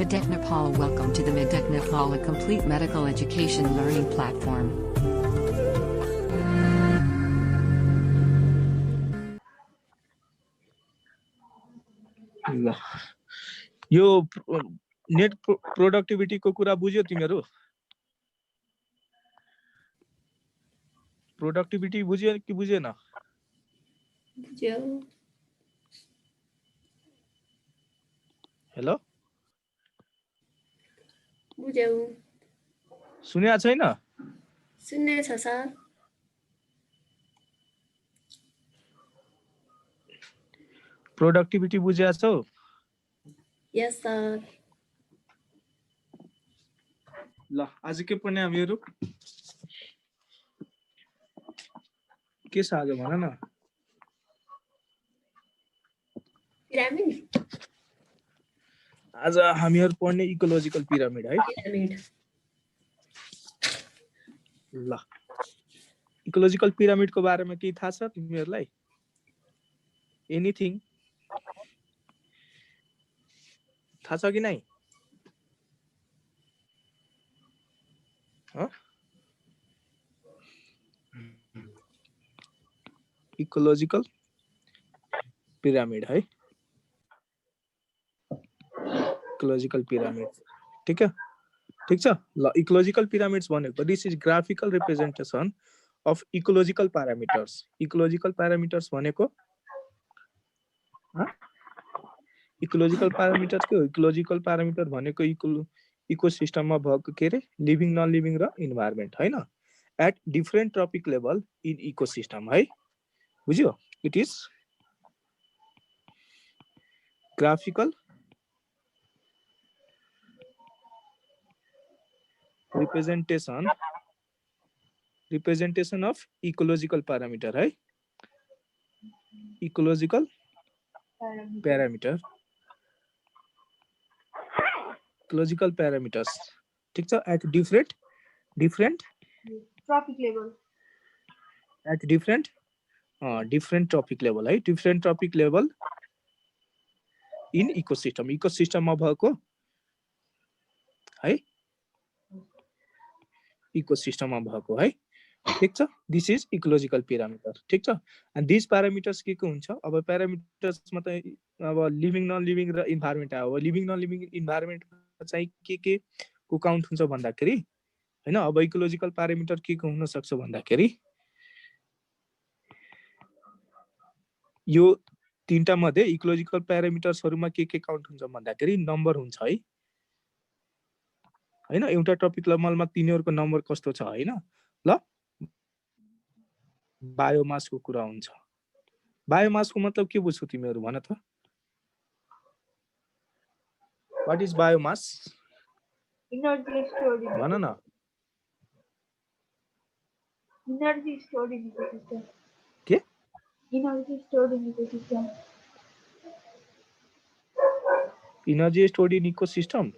Medec Nepal. Welcome to the Medec Nepal, a complete medical education learning platform. यो net productivity को कुरा बुझ्यो तिमीहरु? Productivity बुझ्यो कि बुझेन? बुझ्यो। हेलो बुझ्यो। सुन्या छैन? सुन्ने छ सर। प्रोडक्टिभिटी बुझ्या छौ? यस सर। ल आज के पढ्ने हामीहरु? के छ आज भन न? पिरामिड। आज हामीहरु पढ्ने इकोलोजिकल पिरामिड है। पिरामिड। ल इकोलोजिकल पिरामिड को बारेमा केही थाहा छ तिमीहरुलाई? एनीथिङ? थाहा छ कि नै? इकोलोजिकल पिरामिड है। इकोलोजिकल पिरामिड ठीक है? ठीक छ? ल इकोलोजिकल पिरामिड्स भनेको this is graphical representation of ecological parameters. Ecological parameters भनेको इकोलोजिकल प्यारामिटर्स के हो? इकोलोजिकल प्यारामिटर भनेको इकोसिस्टममा भएको के रे लिभिङ नन लिभिङ र इन्भाइरोमेन्ट हैन, at different trophic level in ecosystem है। बुझ्यो? It is graphical representation of ecological parameter है। इकोलोजिकल प्यारामिटर इकोलोजिकल प्यारामिटर्स ठीक छ, at different trophic level at different trophic level है। Different trophic level in ecosystem, इकोसिस्टममा भएको है, इकोसिस्टममा भएको है। ठीक छ? This is ecological pyramid. ठीक छ? एन्ड दिस प्यारामिटर्स के हुन्छ? अब प्यारामिटर्समा त अब लिभिङ नन लिभिङ र इन्भाइरोमेन्ट आयो। लिभिङ नन लिभिङ इन्भाइरोमेन्ट चाहिँ के को काउन्ट हुन्छ भन्दाखेरि हैन, अब इकोलोजिकल प्यारामिटर के को हुन सक्छ भन्दाखेरि यो तीनटा मध्ये इकोलोजिकल प्यारामिटर्सहरुमा के काउन्ट हुन्छ भन्दाखेरि नम्बर हुन्छ है। हैन, एउटा टपिक लेभलमा तिनीहरुको नम्बर कस्तो छ हैन। ल बायोमासको कुरा हुन्छ। बायोमासको मतलब के बुझ्छौ तिमीहरु भन त? What is biomass? Energy stored in भन न। Energy stored in ecosystem. के? Energy stored in ecosystem. Energy stored in ecosystem.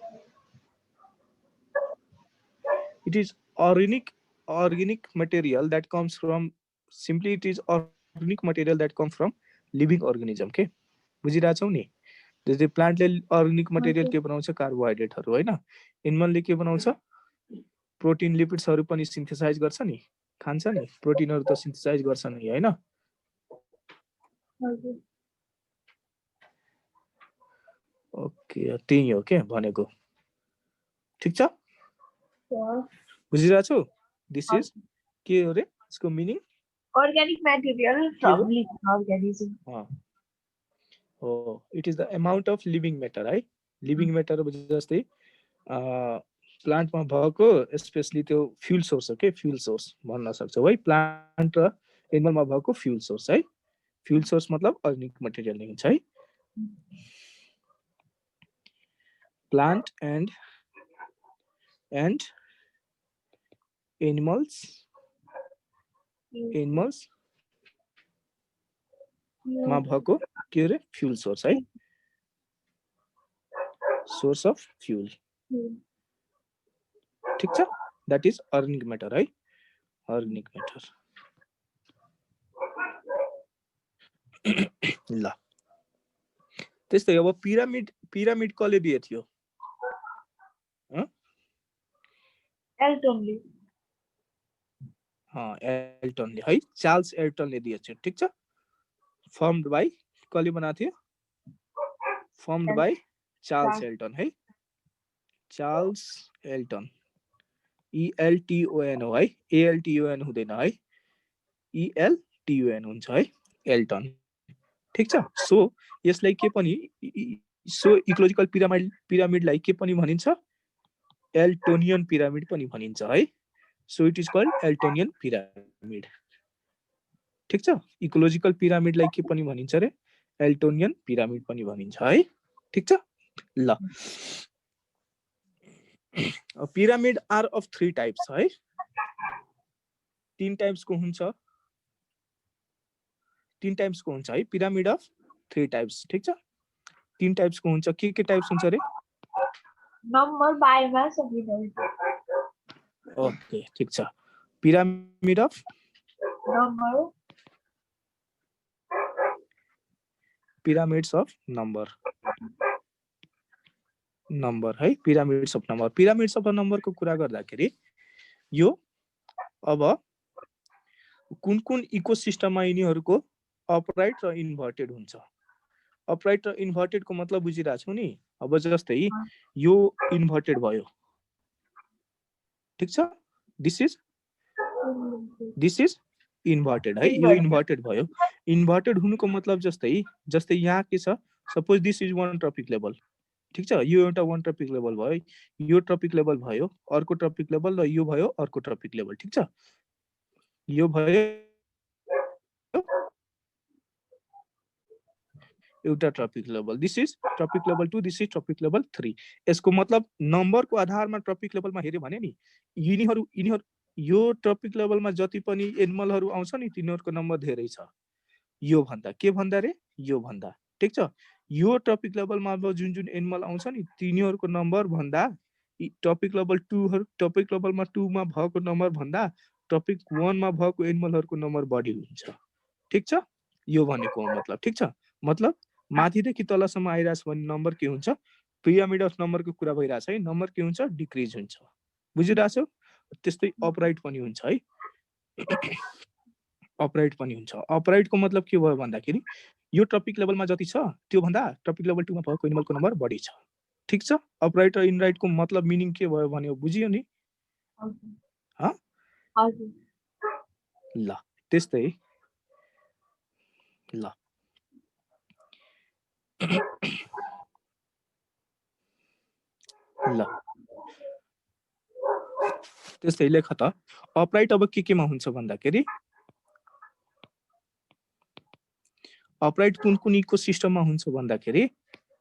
It is organic material that comes from living organism के बुझिरहेछौ नि? जस्तै प्लान्टले अर्गानिक मटेरियल के बनाउँछ? कार्बोहाइड्रेटहरु हैन। एनिमलले के बनाउँछ? प्रोटिन लिपिड्सहरु पनि सिन्थेसाइज गर्छ नि, खान्छ नि। प्रोटिनहरु त सिन्थेसाइज गर्छ नि हैन। ओके, त्यही हो के भनेको। ठीक छ? बुझिरहेछौ? दिस इज के हो रे यसको meaning? Organic material from living organism. हो, it is the amount of living matter है। लिभिङ म्याटर जस्तै प्लान्टमा भएको स्पेशली त्यो फ्युल सोर्स हो के, फ्युल सोर्स भन्न सक्छौ है। प्लान्ट र एनिमलमा भएको फ्युल सोर्स है। फ्युल सोर्स मतलब अर्गानिक मटेरियल नै हुन्छ है। प्लान्ट एन्ड एनिमल्स मा भएको के रे फ्युल सोर्स है। Source of fuel. ठीक छ? दैट इज अर्गानिक म्याटर है। Organic matter. ल त्यस्तै अब पिरामिड कसले दिए थियो? एल्टनले एल्टनले है, चार्ल्स एल्टनले दिएको छ। ठिक छ, फर्मड बाई कसले बनाएको थियो? फर्मड बाई चार्ल्स एल्टन है, चार्ल्स एल्टन, ELTON हो है, ALTON हुँदैन है, ELTON हुन्छ है, एल्टन। ठिक छ, सो यसलाई के पनि सो इकोलोजिकल पिरामिडलाई के पनि भनिन्छ? एल्टोनियन पिरामिड पनि भनिन्छ है, so it is called eltonian pyramid. ठिक छ, इकोलोजिकल पिरामिडलाई के पनि भनिन्छ रे? एल्टोनियन पिरामिड पनि भनिन्छ है। ठिक छ, ल पिरामिड आर अफ 3 टाइप्स है, 3 टाइप्सको हुन्छ, 3 टाइप्सको हुन्छ है, पिरामिड अफ 3 टाइप्स। ठिक छ, 3 टाइप्सको हुन्छ। के टाइप्स हुन्छ रे? नम्बर, बायोमास र मिनरल। ओके, ठिक छ, pyramid of number, pyramids of number, number है, pyramids of number. Pyramids of नम्बरको कुरा गर्दाखेरि यो अब कुन कुन इकोसिस्टममा यिनीहरूको अपराइट र इन्भर्टेड हुन्छ। अपराइट र इन्भर्टेडको मतलब बुझिरहेछौ नि? अब जस्तै यो इन्भर्टेड भयो, ठिक छ, दिस इज इन्भर्टेड है, यो इन्भर्टेड भयो। इन्भर्टेड हुनुको मतलब जस्तै यहाँ के छ, suppose this is one trophic level. ठिक छ, यो एउटा वन ट्रपिक लेभल भयो, यो ट्रपिक लेभल भयो, अर्को ट्रपिक लेभल, र यो भयो अर्को ट्रपिक लेभल। ठिक छ, यो भयो एउटा trophic level, this is trophic level 2, this is trophic level 3। यसको मतलब नम्बरको आधारमा ट्रपिक लेभलमा हेर्यो भने नि यिनीहरू यो ट्रपिक लेभलमा जति पनि एनिमलहरू आउँछ नि तिनीहरूको नम्बर धेरै छ यो भन्दा। के भन्दा रे? यो भन्दा। ठिक छ, यो ट्रपिक लेभलमा अब जुन जुन एनिमल आउँछ नि तिनीहरूको नम्बर भन्दा ट्रपिक लेभल 2 ट्रपिक लेभलमा 2 मा भएको नम्बर भन्दा ट्रपिक 1 मा भएको एनिमलहरूको नम्बर बढी हुन्छ। ठिक छ, यो भनेको मतलब। ठिक छ, मतलब माथिदेखि तलसम्म आइरहेछ भने नम्बर के हुन्छ? पिरामिड अफ नम्बरको कुरा भइरहेछ है, नम्बर के हुन्छ? डिक्रिज हुन्छ। बुझिरहेछौ? त्यस्तै अपराइट पनि हुन्छ है, अपराइट पनि हुन्छ। अपराइटको मतलब के भयो भन्दाखेरि यो ट्रपिक लेभलमा जति छ त्यो भन्दा ट्रपिक लेभल 2 मा भएको एनिमलको नम्बर बढी छ। ठिक छ, अपराइट र इनराइटको मतलब मिनिङ के भयो भन्यो बुझियो नि? हजुर। ल त्यस्तै ल ल त्यस्तै लेख त अपराइट अब के केमा हुन्छ भन्दाखेरि अपराइट कुन कुन इकोसिस्टममा हुन्छ भन्दाखेरि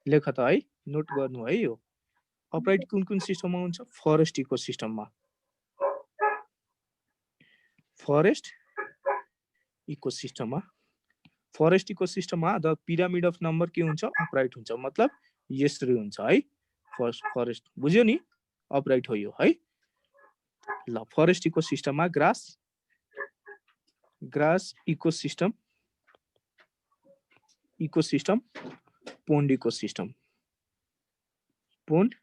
लेख त है, नोट गर्नु है। यो अपराइट कुन कुन सिस्टममा हुन्छ? फरेस्ट इकोसिस्टममा, फरेस्ट इकोसिस्टममा, फरेस्ट इकोसिस्टममा द पिरामिड अफ नम्बर के हुन्छ? अपराइट हुन्छ। मतलब यसरी हुन्छ है, फरेस्ट बुझ्यो नि? अपराइट हो यो है। ल फरेस्ट इकोसिस्टममा grass ecosystem, pond ecosystem, pond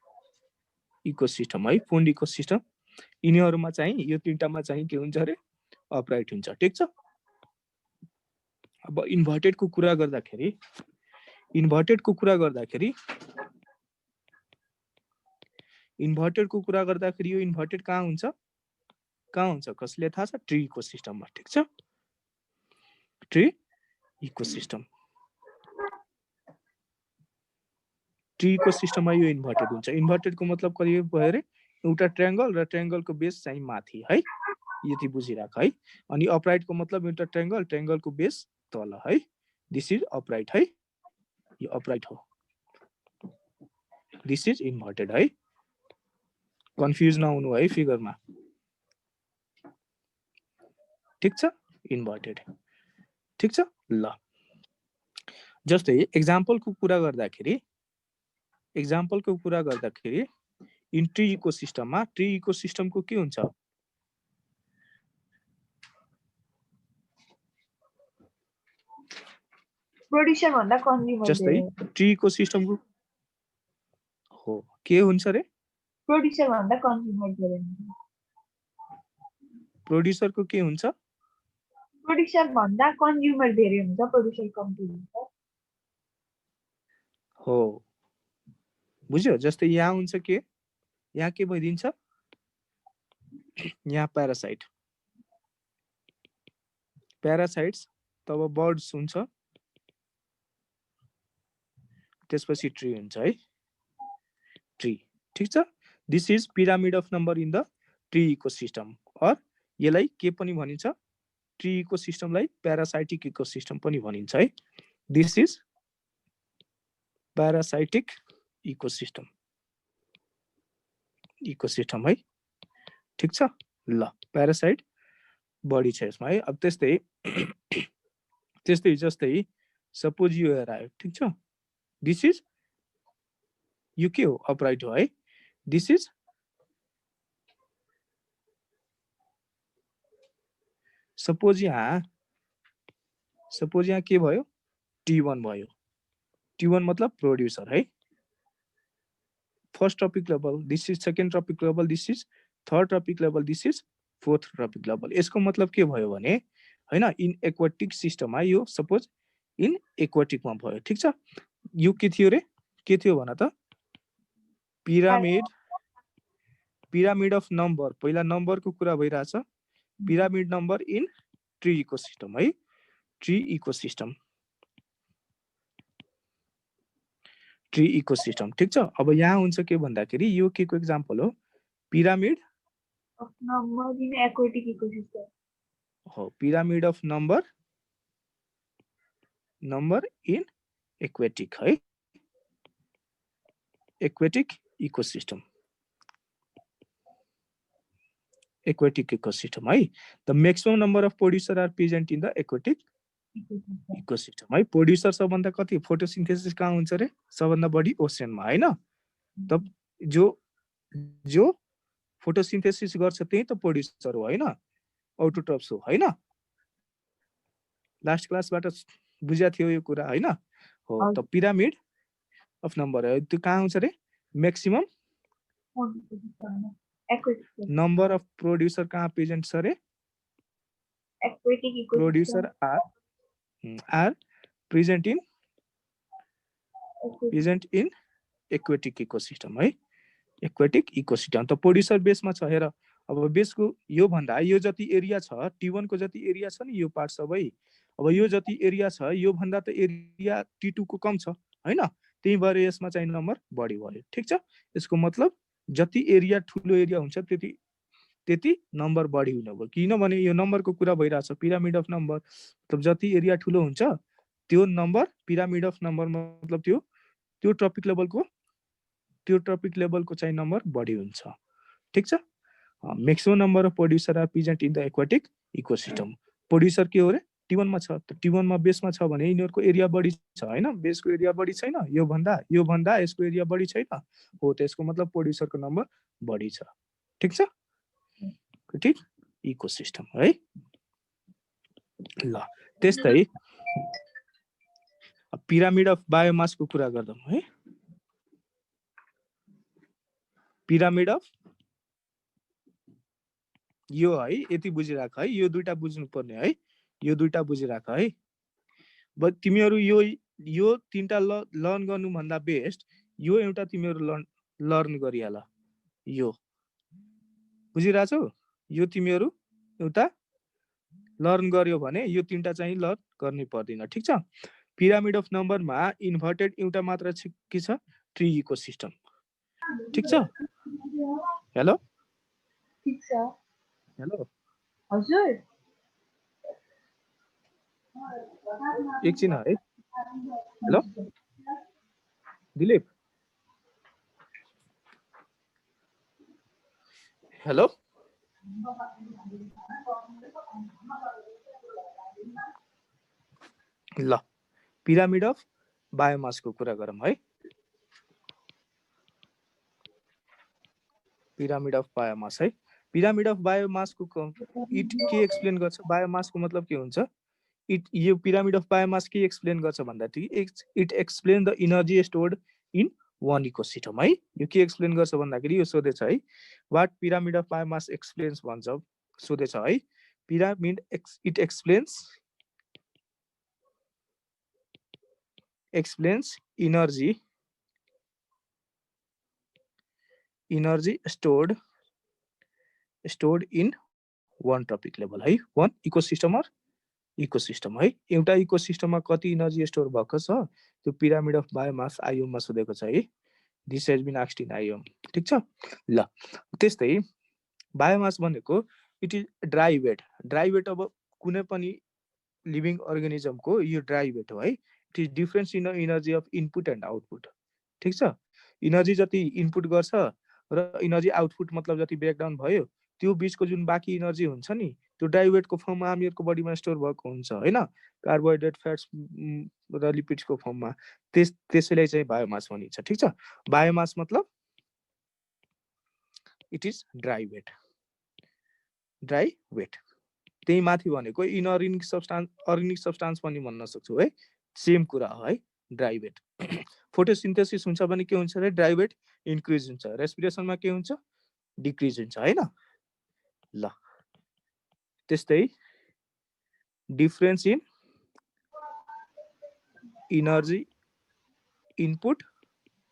ecosystem है, पोन्ड इकोसिस्टम यिनीहरूमा चाहिँ यो तीनटामा चाहिँ के हुन्छ रे? अपराइट हुन्छ। ठिक छ, अब इन्भर्टेडको कुरा गर्दाखेरि इन्भर्टेडको कुरा गर्दाखेरि यो इन्भर्टेड कहाँ हुन्छ? कसले थाहा छ? ट्री इकोसिस्टममा। ठिक छ, ट्री इकोसिस्टम, ट्री इकोसिस्टममा यो इन्भर्टेड हुन्छ। इन्भर्टेडको मतलब के भयो रे? एउटा ट्रायंगल र ट्रायंगलको बेस चाहिँ माथि है, यति बुझिराख है। अनि अपराइटको मतलब एउटा ट्रायंगलको बेस तल है, दिस इज अपराइट है, यो अपराइट हो, दिस इज इन्भर्टेड है। कन्फ्युज नहुनु है फिगरमा। ठिक छ, इन्भर्टेड। ठिक छ, ल जस्तै एक्जाम्पलको कुरा गर्दाखेरि इन ट्री इकोसिस्टममा, ट्री इकोसिस्टमको के हुन्छ? प्रोड्युसर भन्दा कन्ज्युमर। जस्तै ट्री इकोसिस्टमको हो के हुन्छ रे? प्रोड्युसर भन्दा कन्ज्युमर धेरै हुन्छ प्रोड्युसरको के हुन्छ प्रोड्युसर भन्दा कन्ज्युमर धेरै हुन्छ प्रोड्युसर कम्ती हुन्छ हो बुझ्यो जस्तै यहाँ हुन्छ के यहाँ के भइदिन्छ यहाँ प्यारासाइट्स तब बर्ड्स हुन्छ त्यसपछि ट्री हुन्छ है ट्री ठीक छ this is pyramid of number in the tree ecosystem or यसलाई के पनि भनिन्छ ट्री इकोसिस्टमलाई प्यारासाइटिक इकोसिस्टम पनि भनिन्छ है दिस इज प्यारासाइटिक इकोसिस्टम है ठीक छ ल प्यारासाइट बढी छ यसमा है अब त्यस्तै जस्तै सपोज यो हेर आयो ठीक छ दिस इज यो के हो अपराइट हो है दिस इज सपोज यहाँ के भयो T1 भयो T1 मतलब प्रोड्युसर है first topic level this is second topic level this is third topic level this is fourth topic level यसको मतलब के भयो भने हैन इन एक्वाटिक सिस्टममा यो सपोज इन एक्वाटिकमा भयो ठीक छ यो के थियो रे के थियो भन त पिरामिड अफ नम्बर पहिला नम्बरको कुरा भइराछ pyramid number in tree ecosystem है ट्री इकोसिस्टम ठीक छ अब यहाँ हुन्छ के भन्दाखेरि यो के को एक्जाम्पल हो pyramid of number in aquatic ecosystem हो pyramid of number in aquatic है एक्वाटिक इकोसिस्टम है the maximum number of producer are present in the aquatic ecosystem है प्रोड्युसर सबभन्दा कति फोटोसिन्थेसिस कहाँ हुन्छ रे सबभन्दा बढी ओसेनमा हैन त जो फोटोसिन्थेसिस गर्छ त्यही त प्रोड्युसर हो हैन अटोट्रप्स हो हैन लास्ट क्लासबाट बुझ्या थियो यो कुरा हैन हो त पिरामिड अफ नम्बर है त्यो कहाँ हुन्छ रे मैक्सिमम नम्बर अफ प्रोड्युसर कहाँ प्रेजेन्ट छ रे producer are present in aquatic ecosystem है एक्वाटिक इकोसिस्टम त प्रोड्युसर बेसमा छ हेर अब बेसको यो भन्दा यो जति एरिया छ T1 को जति एरिया छ नि यो पार्ट सबै अब यो जति एरिया छ यो भन्दा त एरिया T2 को कम छ हैन त्यही भएर यसमा चाहिँ नम्बर बढी भयो ठीक छ यसको मतलब जति एरिया ठुलो एरिया हुन्छ त्यति नम्बर बढी हुने भयो किनभने यो नम्बरको कुरा भइराछ पिरामिड अफ नम्बर मतलब जति एरिया ठुलो हुन्छ त्यो नम्बर पिरामिड अफ नम्बर मतलब त्यो टपिक लेभलको चाहिँ नम्बर बढी हुन्छ ठीक छ maximum number of producer are present in the aquatic ecosystem producer के हो रे T1 मा छ त T1 मा बेसमा छ भने यिनीहरुको एरिया बढी छ हैन बेसको एरिया बढी छैन यो भन्दा यसको एरिया बढी छैन हो त्यसको मतलब प्रोड्युसरको नम्बर बढी छ ठीक छ ठीक इकोसिस्टम है ल त्यस्तै पिरामिड अफ बायोमास को कुरा गर्दम है पिरामिड अफ यो है यति बुझिराख है यो दुईटा बुझ्नु पर्ने है यो दुईटा बुझिराख है बट तिमीहरु यो तीनटा लर्न गर्नु भन्दा बेस्ट यो एउटा तिमीहरु लर्न गरिहाल यो बुझिराछौ यो तिमीहरु एउटा लर्न गर्यो भने यो तीनटा चाहिँ लर्न गर्नै पर्दैन ठीक छ पिरामिड अफ नम्बरमा इन्भर्टेड एउटा मात्र के छ ट्री इकोसिस्टम ठीक छ हेलो ठीक छ हेलो हजुर एकछिन है हेलो दिलीप हेलो ल पिरामिड अफ बायोमास को कुरा गरौँ है पिरामिड अफ बायोमास है पिरामिड अफ बायोमास को इट के एक्सप्लेन गर्छ बायोमास को मतलब के हुन्छ यो पिरामिड अफ बायोमास के एक्सप्लेन गर्छ भन्दाखेरि it explain the energy stored in one ecosystem है। यो के एक्सप्लेन गर्छ भन्दाखेरि यो सोधेछ है, what pyramid of biomass explains भन्छ सोधेछ है। Pyramid it explains energy stored in one topic level है, one ecosystem or ecosystem है। एउटा इकोसिस्टममा कति इनर्जी स्टोर भएको छ त्यो पिरामिड अफ बायोमास आइओम मा सोधेको छ है। This has been asked in IOM, ठीक छ ल। त्यस्तै बायोमास भनेको it is dry weight. Dry weight अब कुनै पनि लिभिङ अर्गानिजमको यो ड्राई वेट हो है। It is difference in energy of input and output, ठीक छ। इनर्जी जति इनपुट गर्छ र इनर्जी आउटपुट मतलब जति ब्रेकडाउन भयो त्यो बीचको जुन बाँकी इनर्जी हुन्छ नि त्यो ड्राई वेटको फर्ममा हामीहरुको बडीमा स्टोर भएको हुन्छ हैन, कार्बोहाइड्रेट फ्याट्स र लिपिड्सको फर्ममा। त्यसैले चाहिँ बायोमास भनिन्छ, ठीक छ। बायोमास मतलब it is dry weight, dry weight. त्यही माथि भनेको इनअर्गेनिक सब्स्टान्स अर्गेनिक सब्स्टान्स पनि भन्न सक्छु है, सेम कुरा हो है ड्राई वेट। फोटोसिन्थेसिस हुन्छ भने के हुन्छ रे, ड्राई वेट इन्क्रिज हुन्छ। रेस्पिरेसनमा के हुन्छ, डिक्रिज हुन्छ हैन ल। त्यस्तै difference in energy input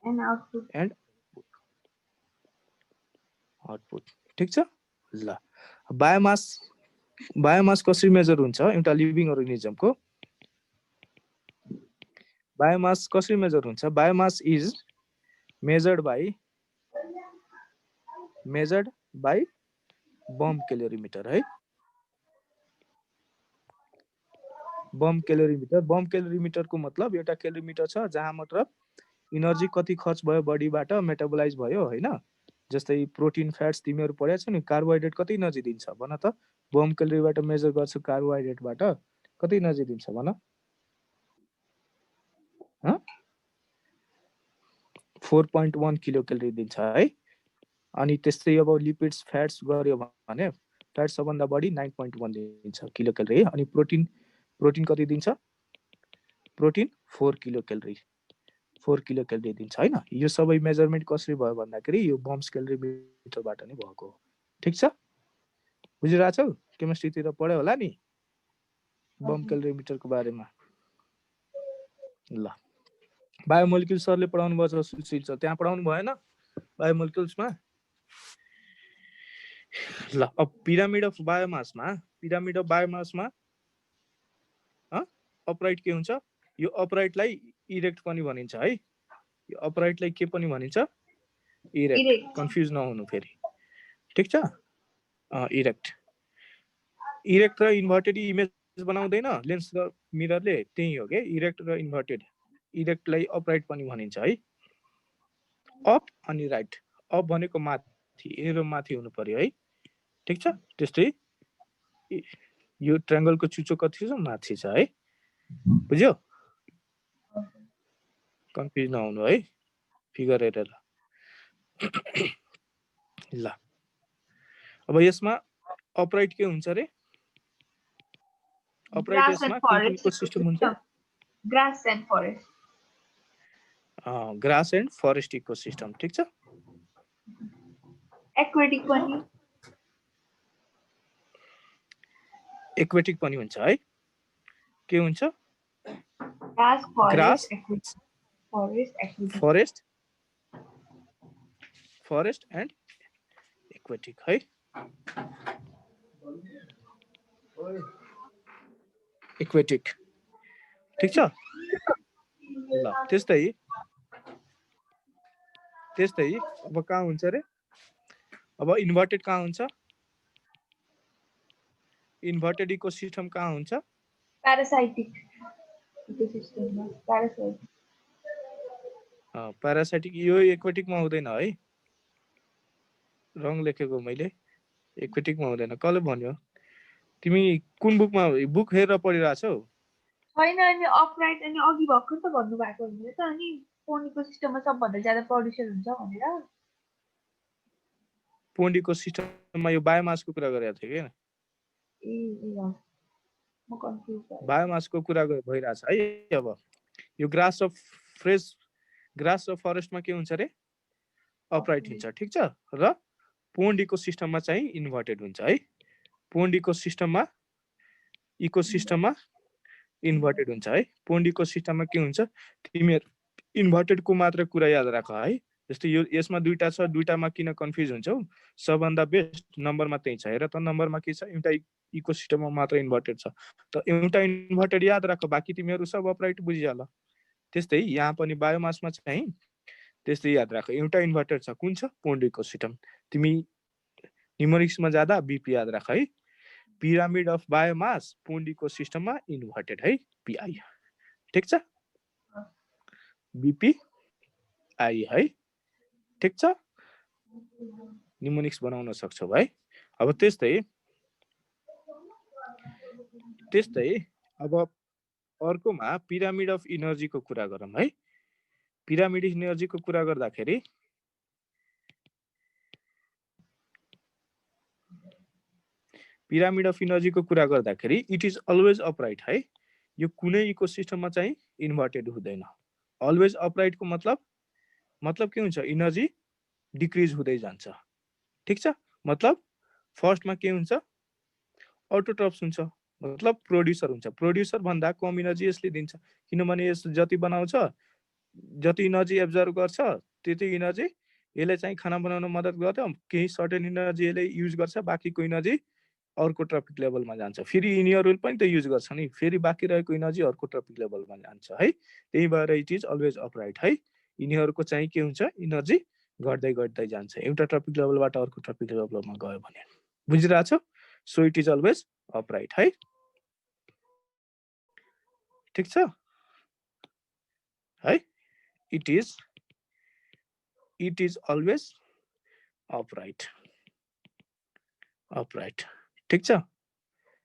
and output, ठीक छ ल। बायोमास कसरी मेजर हुन्छ एउटा लिभिङ अर्गानिजमको? बायोमास कसरी मेजर हुन्छ? Biomass is measured by bomb calorimeter है। बम क्यालोरीमिटरको मतलब एउटा क्यालोरीमिटर छ जहाँ मतलब इनर्जी कति खर्च भयो बडीबाट मेटाबोलाइज भयो हैन। जस्तै प्रोटिन फ्याट्स तिमीहरु पढेछ नि, कार्बोहाइड्रेट कति इनर्जी दिन्छ भन त? बम क्यालोरीबाट मेजर गर्छ कार्बोहाइड्रेटबाट कति इनर्जी दिन्छ भन? 4.1 किलो क्यालोरी दिन्छ है। अनि त्यस्तै अब लिपिड्स फ्याट्स गर्यो भने फ्याट्स सबभन्दा बढी 9.1 दिन्छ किलो क्यालोरी। अनि प्रोटिन कति दिन्छ? प्रोटिन 4 किलो क्यालोरी दिन्छ हैन। यो सबै मेजरमेन्ट कसरी भयो भन्दाखेरि यो बम्स क्यालोरीमिटरबाट नै भएको हो, ठीक छ। बुझिरहेछौ? केमिस्ट्रीतिर पढ्यो होला नि बम क्यालोरीमिटरको बारेमा ल। बायोमोलिक्युल सरले पढाउनु भयो सुशील सर, त्यहाँ पढाउनु भएन बायोमोलिक्युल्समा ल। अब पिरामिड अफ बायोमासमा अपराइट के हुन्छ? यो अपराइटलाई इरेक्ट पनि भनिन्छ है। यो अपराइटलाई के पनि भनिन्छ? इरेक्ट। कन्फ्युज नहुनु फेरि, ठीक छ। इरेक्ट र इन्भर्टेड इमेज बनाउँदैन लेन्स र मिररले, त्यही हो के इरेक्ट र इन्भर्टेड। इरेक्टलाई अपराइट पनि भनिन्छ है। अप अनि राइट। अप भनेको माथि, एरो माथि हुनु पर्यो है, ठीक छ। त्यस्तै यो ट्रायंगलको चुचो कति छ? माथि छ है, बुझ्यो? कन्फ्युज नहुनु है फिगर हेरेर ल। अब यसमा अपराइट के हुन्छ रे? अपराइट यसमा कुन इकोसिस्टम हुन्छ? Grass and forest. Grass and forest ecosystem, ठीक छ। एक्वेटिक पनि हुन्छ है। के हुन्छ? ग्रास फरेस्ट एन्ड एक्वेटिक है। एक्वेटिक, ठीक छ ल। त्यस्तै अब कहाँ हुन्छ रे? अब इन्भर्टेड कहाँ हुन्छ? इन्भर्टेड इकोसिस्टम कहाँ हुन्छ? प्यारासाइटिक इकोसिस्टममा। प्यारासाइटिक यो एक्वेटिकमा हुँदैन है, रङ लेखेको मैले। एक्वेटिकमा हुँदैन। कसले भन्यो? तिमी कुन बुकमा बुक हेरेर पढिरहेछौ? हैन, अनि अपराइट अनि अघि भर्खर त भन्नु भएको हो त, अनि पोन्ड इकोसिस्टममा सबभन्दा ज्यादा प्रड्युसर हुन्छ भनेर। पोन्ड इकोसिस्टममा यो बायोमासको कुरा गरेको थिए के? म कन्फ्युज भएँ। बायोमासको कुरा भइरहेछ है। अब यो ग्रास अफ फ्रेश ग्रास र फरेस्टमा के हुन्छ रे अपराइट हुन्छ ठीक छ र पोन्ड इकोसिस्टममा चाहिँ इन्भर्टेड हुन्छ है पोन्ड इकोसिस्टममा इन्भर्टेड हुन्छ है पोन्ड इकोसिस्टममा के हुन्छ तिमीहरु इन्भर्टेडको मात्र कुरा याद राख है जस्तै यो यसमा दुईटा छ दुईटामा किन कन्फ्युज हुन्छौ सबभन्दा बेस्ट नम्बरमा त्यही छ हेर त नम्बरमा के छ एउटा इकोसिस्टममा मात्र इन्भर्टेड छ त एउटा इन्भर्टेड याद राख बाकी तिमीहरु सब अपराइट बुझिहाल त्यस्तै यहाँ पनि बायोमासमा चाहिँ त्यस्तै याद राख एउटा इन्भर्टेड छ कुन छ पोन्ड इकोसिस्टम तिमी न्युमेरिक्समा जादा बीपी याद राख है पिरामिड अफ बायोमास पोन्ड इकोसिस्टममा इन्भर्टेड है पीआई ठीक छ बीपी आई है ठीक छ न्युमेरिक्स बनाउन सक्छौ है अब त्यस्तै अब अर्कोमा पिरामिड अफ इनर्जीको कुरा गरौँ है पिरामिड अफ इनर्जीको कुरा गर्दाखेरि पिरामिड अफ इनर्जीको कुरा गर्दाखेरि इट इज अलवेज अपराइट है यो कुनै इकोसिस्टममा चाहिँ इन्भर्टेड हुँदैन अलवेज अपराइटको मतलब के हुन्छ इनर्जी डिक्रिज हुँदै जान्छ ठीक छ मतलब फर्स्टमा के हुन्छ अटोट्रप्स हुन्छ मतलब प्रोड्युसर हुन्छ प्रोड्युसर भन्दा कम इनर्जी यसले दिन्छ किनभने यस जति बनाउँछ जति इनर्जी एब्जर्भ गर्छ त्यति इनर्जी यसले चाहिँ खाना बनाउन मद्दत गर्छ केही सर्टेन इनर्जी यसले युज गर्छ बाकीको इनर्जी अर्को ट्रपिक लेभलमा जान्छ फेरि यिनीहरुले पनि त युज गर्छ नि फेरि बाँकी रहेको इनर्जी अर्को ट्रपिक लेभलमा जान्छ है त्यही भएर इट इज अलवेज अपराइट है यिनीहरुको चाहिँ के हुन्छ इनर्जी घट्दै घट्दै जान्छ एउटा ट्रपिक लेभलबाट अर्को ट्रपिक लेभलमा गयो भने बुझिरहेछौ so it is always upright है ठीक छ है इट इज अलवेज अपराइट ठीक छ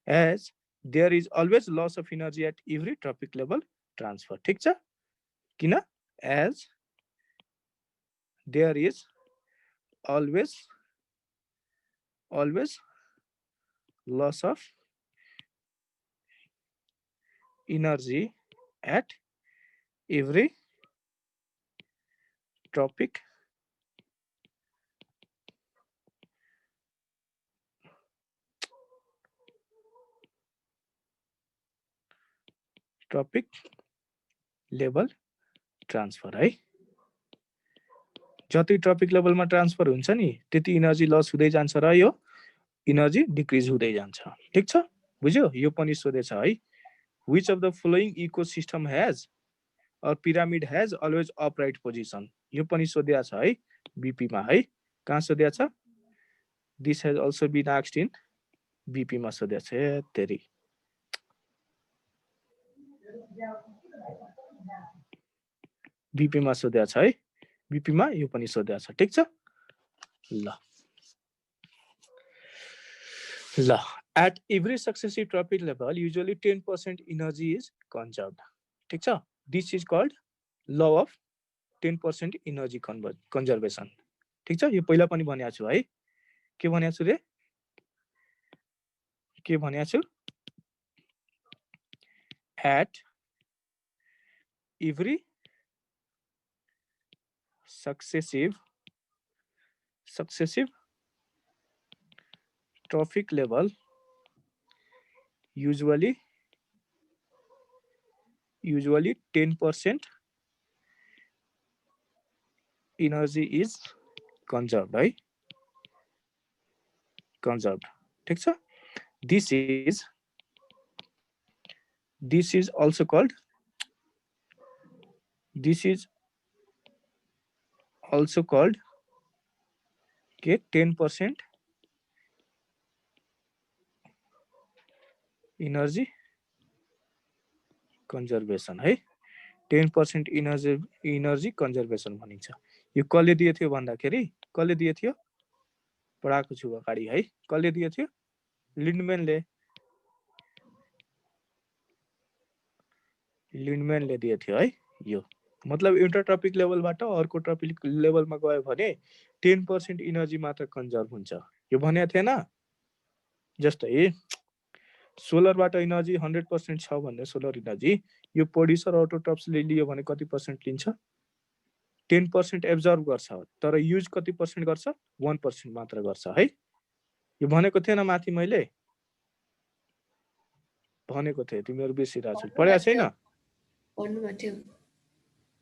as there is always loss of energy at every tropic level transfer ठीक छ किन as there is always loss of energy at every tropic level transfer है जति ट्रपिक लेभलमा ट्रान्सफर हुन्छ नि त्यति इनर्जी लस हुँदै जान्छ र यो इनर्जी डिक्रिज हुँदै जान्छ ठीक छ बुझ्यो यो पनि सोधेछ है which of the following ecosystem has or pyramid has always upright position यो पनि सोधेको छ है बीपी मा है कहाँ सोधेको छ this has also been asked in BP मा सोधेको छ तेरी बीपी मा सोधेको छ है बीपी मा यो पनि सोधेको छ ठीक छ ल at every successive tropic level usually 10% energy is conserved ठीक छ this is called law of 10% energy conservation ठीक छ यो पहिला पनि भनेको छु है के भनेको छु रे के भनेको छु at every successive trophic level usually 10% energy is conserved right ठीक छ this is also called के 10% energy conservation है 10% energy conservation भनिन्छ यो कसले दिए थियो भन्दाखेरि कसले दिए थियो पढाएको छु अगाडि है कसले दिए थियो लिन्डम्यानले दिए थियो है यो मतलब एउटा ट्रपिक लेभलबाट अर्को ट्रपिक लेभलमा गयो भने 10% एनर्जी मात्र कन्जर्भ हुन्छ यो भनेको थिएन जस्तै सोलरबाट एनर्जी 100% छ भन्ने सोलर एनर्जी यो प्रोड्युसर अटोट्रप्सले लियो भने कति पर्सेन्ट लिन्छ 10% एब्जर्भ गर्छ तर युज कति पर्सेन्ट गर्छ 1% मात्र गर्छ है यो भनेको थिएन माथि मैले भनेको थिएँ तिमीहरू बिर्सिरहेको छौ पढेको छैन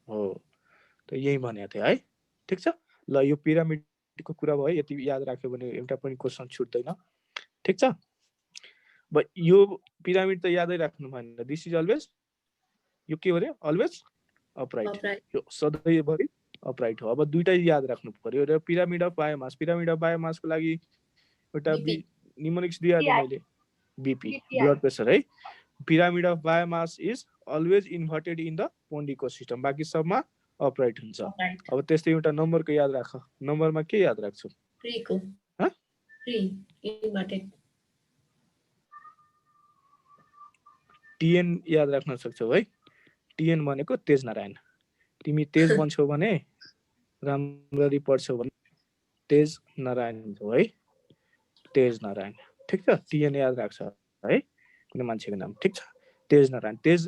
हो त यही भनेको थिएँ है ठिक छ ल यो पिरामिडको कुरा भयो यति याद राख्यो भने एउटा पनि क्वेसन छुट्दैन ठिक छ यो पिरामिड त यादै राख्नु भएन दिस इज अलवेज यो के हो रे अलवेज अपराइट यो सधैँभरि अपराइट हो अब दुईटै याद राख्नु पर्यो र पिरामिड अफ बायोमासको लागि एउटा निमोनिक्स दिए मैले बीपी ब्लड प्रेसर है pyramid of biomass is always inverted in the pond ecosystem बाकी सबमा अपराइट हुन्छ अब त्यस्तै एउटा नम्बरको याद राख नम्बरमा के याद राख्छौ प्रीको ह प्री इन्भर्टेड टीएन याद राख्न सक्छौ है टीएन भनेको तेज नारायण तिमी तेज बन्छौ भने राम्ररी पढ्छौ भने तेज नारायण हो है तेज नारायण ठीक छ टीएन याद राख्छ है कुनै मान्छेको नाम ठीक छ तेज नारायण तेज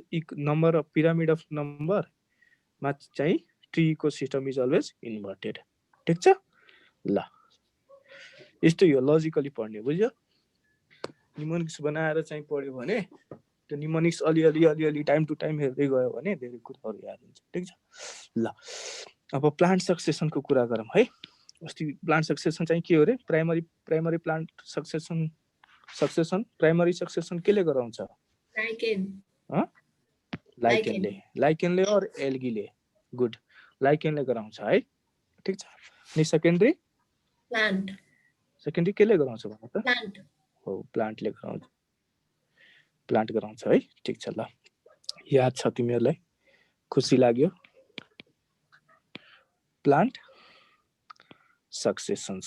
number of pyramid of number मा चाहिँ tree ecosystem is always inverted ठीक छ ल यस्तो यो लजिकली पढ्ने बुझ्यो निमोनिक्स बनाएर चाहिँ पढ्यो भने त्यो निमोनिक्स अलि टाइम टु टाइम हेर्दै गयो भने धेरै कुराहरू याद हुन्छ ठीक छ ल अब प्लान्ट सक्सेसनको कुरा गरौँ है अस्ति प्लान्ट सक्सेसन चाहिँ के हो रे primary plant succession primary succession केले गराउँछ लाइकेनले और एल्गीले गुड लाइकेनले गराउँछ है ठीक छ अनि सेकेन्डरी केले गराउँछ भन्नु त प्लान्ट हो प्लान्टले गराउँछ है ठीक छ ल याद छ तिमीहरूलाई खुसी लाग्यो प्लान्ट सक्सेसन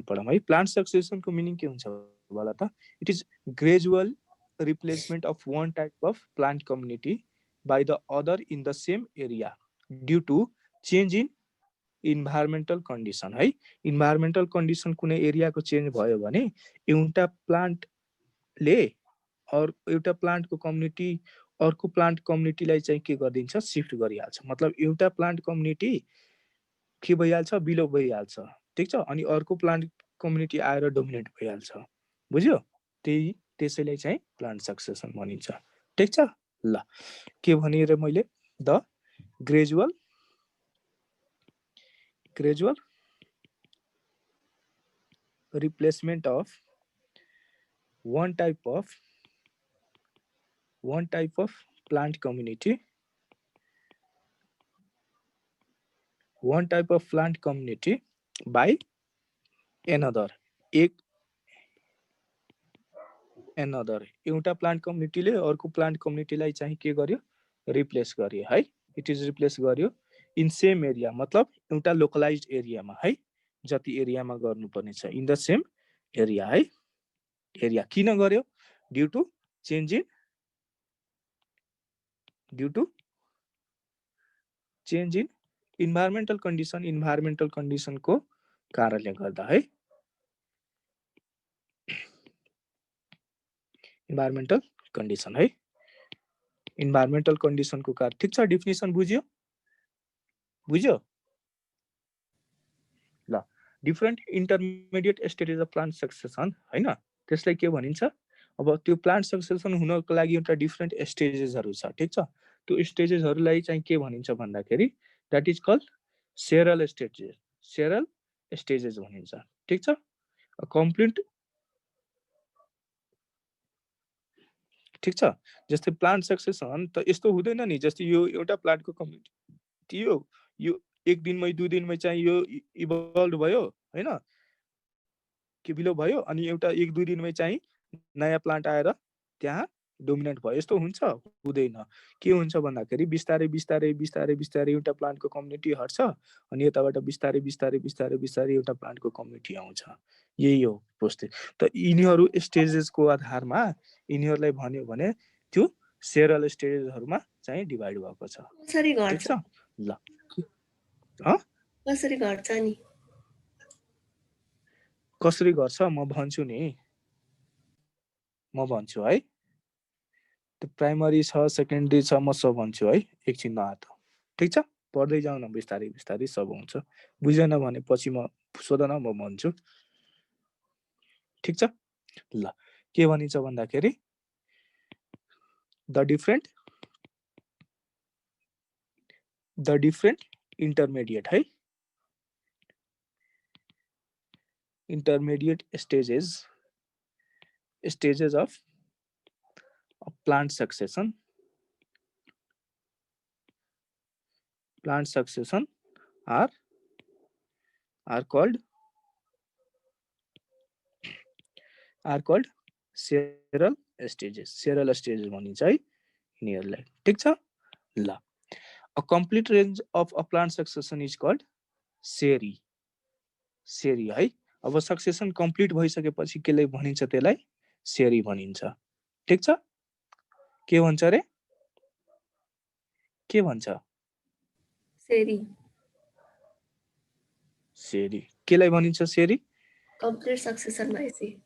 पढौँ है प्लान्ट सक्सेसनको मिनिङ के हुन्छ होला त it is gradual replacement of one type of plant community by the other in the same area due to change in environmental condition है environmental condition कुनै एरियाको चेन्ज भयो भने एउटा प्लान्टले और एउटा प्लान्टको कम्युनिटी अर्को प्लान्ट कम्युनिटीलाई चाहिँ के गरिदिन्छ शिफ्ट गरिहाल्छ मतलब एउटा प्लान्ट कम्युनिटी के भइहाल्छ बिलो भइहाल्छ ठीक छ अनि अर्को प्लान्ट कम्युनिटी आएर डोमिनेट भइहाल्छ बुझ्यो त्यसैले चाहिँ प्लान्ट सक्सेसन भनिन्छ ठीक छ ल के भने र मैले the gradual replacement of one type of plant community by another एउटा प्लान्ट कम्युनिटीले अर्को प्लान्ट कम्युनिटीलाई चाहिँ के गर्यो रिप्लेस गर्यो है इट इज रिप्लेस गर्यो इन सेम एरिया मतलब एउटा लोकलाइज्ड एरियामा है जति एरियामा गर्नुपर्ने छ इन द सेम एरिया है एरिया किन गर्यो due to change in environmental condition को कारणले गर्दा है इन्भाइरोमेन्टल कन्डिसन को कारण ठीक छ डेफिनेसन बुझ्यो ल different intermediate stages of plant succession हैन त्यसलाई के भनिन्छ अब त्यो प्लान्ट सक्सेसन हुनको लागि एउटा डिफरेन्ट स्टेजेसहरु छ ठीक छ त्यो स्टेजेसहरुलाई चाहिँ के भनिन्छ भन्दाखेरि that is called seral stages भनिन्छ ठीक छ कम्प्लिट ठीक छ जस्तै प्लान्ट सक्सेसन त यस्तो हुँदैन नि जस्तै यो एउटा प्लान्टको कम्युनिटी यो एक दिनमै दुई दिनमै चाहिँ यो इभल्भ भयो हैन के बिलो भयो अनि एउटा एक दुई दिनमै चाहिँ नयाँ प्लान्ट आएर त्यहाँ डोमिनेट भयो यस्तो हुन्छ हुँदैन के हुन्छ भन्दाखेरि बिस्तारै एउटा प्लान्टको कम्युनिटी हट्छ अनि यताबाट बिस्तारै एउटा प्लान्टको कम्युनिटी आउँछ यही हो प्रोसेस त यिनीहरु स्टेजेसको आधारमा यिनीहरुलाई भन्यो भने त्यो सेरल स्टेजेसहरुमा चाहिँ डिभाइड भएको छ कसरी गर्छ ल कसरी गर्छ नि कसरी गर्छ म भन्छु है त्यो प्राइमरी छ सेकेन्डरी छ म सब भन्छु है एकछिन नआत ठिक छ, पढ्दै जाउँ न बिस्तारै बिस्तारै सब हुन्छ। बुझेन भने पछि म सोध न म भन्छु। ठिक छ ल, के भनिन्छ भन्दाखेरि द डिफरेन्ट इन्टरमिडिएट है, intermediate stages of plant succession are called several stages भनिन्छ है यिनीहरूलाई। ठिक छ ल, a complete range of a plant succession is called सेरी है। अब सक्सेसन कम्प्लिट भइसकेपछि केले भनिन्छ, त्यसलाई सेरी भनिन्छ। ठिक छ, के भन्छ रे, के भन्छ? सेरी केलाई भनिन्छ सेरी? कम्प्लिट सक्सेसन भएपछि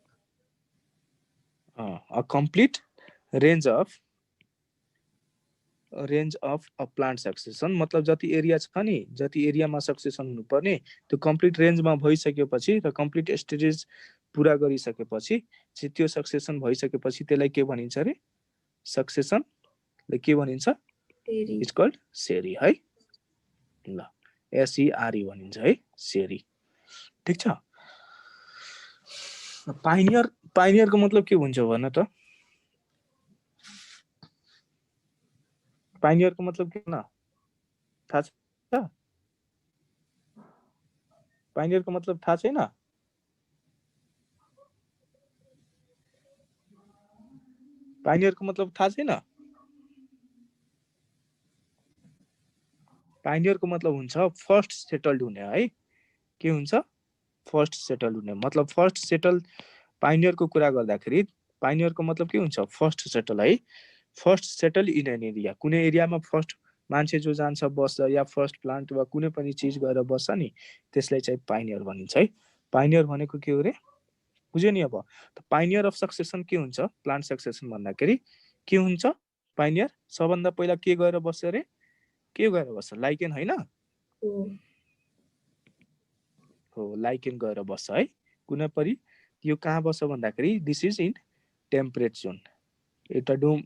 a complete range of a plant succession मतलब जति एरिया छ नि, जति एरियामा सक्सेसन हुनुपर्ने त्यो कम्प्लिट रेन्जमा भइसकेपछि र कम्प्लिट स्टेजेस पुरा गरिसकेपछि चाहिँ त्यो सक्सेसन भइसकेपछि त्यसलाई के भनिन्छ रे? सक्सेसनले के भनिन्छ? इट्स कल्ड सेरी है ल, SERE भनिन्छ है सेरी। ठिक छ, पाइनियरको मतलब के हुन्छ भन त? पाइनियरको मतलब के न थाहा छ? पाइनियरको मतलब थाहा छैन? पाइनियरको मतलब थाहा छैन? पाइनियरको मतलब हुन्छ फर्स्ट सेटल्ड हुने है। के हुन्छ? फर्स्ट सेटल हुने। मतलब फर्स्ट सेटल पाइनियरको कुरा गर्दाखेरि पाइनियरको मतलब के हुन्छ? फर्स्ट सेटल है। First settle in an area, कुनै एरियामा फर्स्ट मान्छे जो जान्छ बस्छ या फर्स्ट प्लान्ट वा कुनै पनि चिज गएर बस्छ नि त्यसलाई चाहिँ पाइनियर भनिन्छ है। पाइनियर भनेको के हो रे? बुझ्यो नि? अब पाइनियर अफ सक्सेसन के हुन्छ? प्लान्ट सक्सेसन भन्दाखेरि के हुन्छ? पाइनियर सबभन्दा पहिला के गएर बस्छ रे? के गएर बस्छ? लाइकेन होइन हो, लाइकेन गएर बस्छ है कुनै पनि। यो कहाँ बस्छ भन्दाखेरि this is in temperate John. एउटा डोम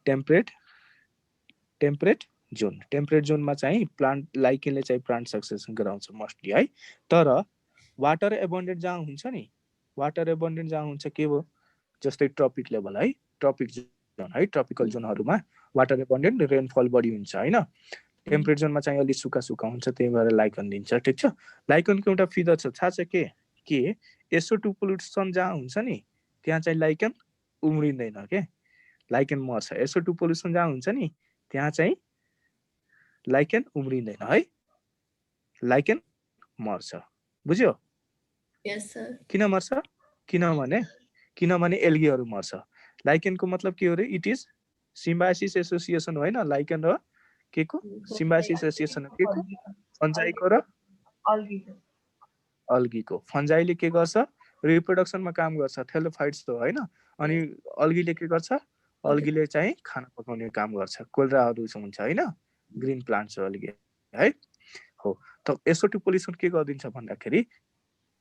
टेम्परेट जोन, टेम्परेट जोनमा चाहिँ प्लान्ट लाइकेनले चाहिँ प्लान्ट सक्सेसन गराउँछ मोस्टली है। तर वाटर एबन्डेन्ट जहाँ हुन्छ नि, वाटर एबन्डेन्ट जहाँ हुन्छ के हो? जस्तै ट्रपिक लेभल है, ट्रपिक जोन है, ट्रपिकल जोनहरूमा वाटर एबन्डेन्ट रेनफल बढी हुन्छ होइन। टेम्परेट जोनमा चाहिँ अलि सुक्खा हुन्छ, त्यही भएर लाइकन दिन्छ। ठिक छ, लाइकनको एउटा फिचर छ, थाहा छ के? SO2 पोल्युसन जहाँ हुन्छ नि त्यहाँ चाहिँ लाइकन उम्रिँदैन के, लाइकन मर्छ। SO2 पोल्युसन जहाँ हुन्छ नि त्यहाँ चाहिँ लाइकेन उम्रिँदैन है, लाइकेन मर्छ। बुझ्यो? यस सर। किन मर्छ? किनभने एल्गीहरू मर्छ। लाइकेनको मतलब के हो रे? इट इज सिम्बायोसिस एसोसिएसन होइन, लाइकेन र के को सिम्बायोसिस एसोसिएसन के को? फन्जाइको र अल्गीको। फन्जाइले के गर्छ? रिप्रोडक्सनमा काम गर्छ, थेलोफाइट्स हो होइन। अनि अल्गीले के गर्छ? अल्गीले चाहिँ खाना पकाउने काम गर्छ, कोल्राहरू हुन्छ होइन, ग्रीन प्लान्ट्स हो अल्गी है। हो, त SO2 पोल्युसन के गरिदिन्छ भन्दाखेरि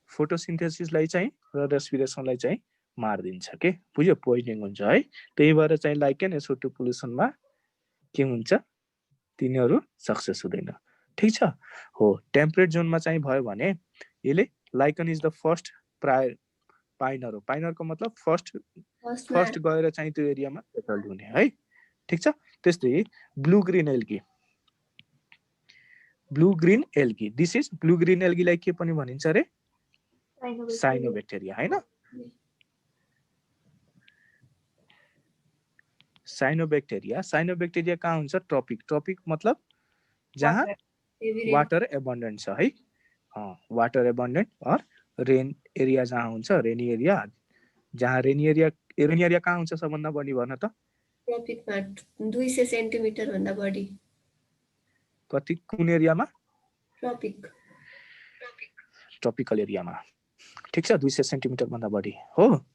फोटोसिन्थेसिसलाई चाहिँ र रेस्पिरेसनलाई चाहिँ मारिदिन्छ के, बुझ्यो? पोइजनिङ हुन्छ है। त्यही भएर चाहिँ लाइकेन SO2 पोल्युसनमा के हुन्छ? तिनीहरू सक्सेस हुँदैन। ठिक छ, हो। टेम्परेट जोनमा चाहिँ भयो भने यसले लाइकन इज द फर्स्ट पाइनर हो। पाइनरको मतलब फर्स्ट गएर चाहिँ त्यो एरियामा सेटल्ड हुने है। ठिक छ, त्यस्तै blue green algae, this is blue green एल्गीलाई के पनि भनिन्छ रे? साइनोबैक्टेरिया होइन। साइनोबैक्टेरिया कहाँ हुन्छ? ट्रपिक मतलब जहाँ वाटर एबन्डेन्ट छ है। वाटर एबन्डेन्ट और रेन एरिया जहाँ हुन्छ, रेनी एरिया जहाँ रेनी एरिया कहाँ हुन्छ सबभन्दा बढी भन त? ट्रपिकमा 200 सेन्टिमिटर भन्दा बढी। कति? कुन एरियामा? ट्रपिकल एरियामा। ठिक छ, 200 सेन्टिमिटर भन्दा बढी हो।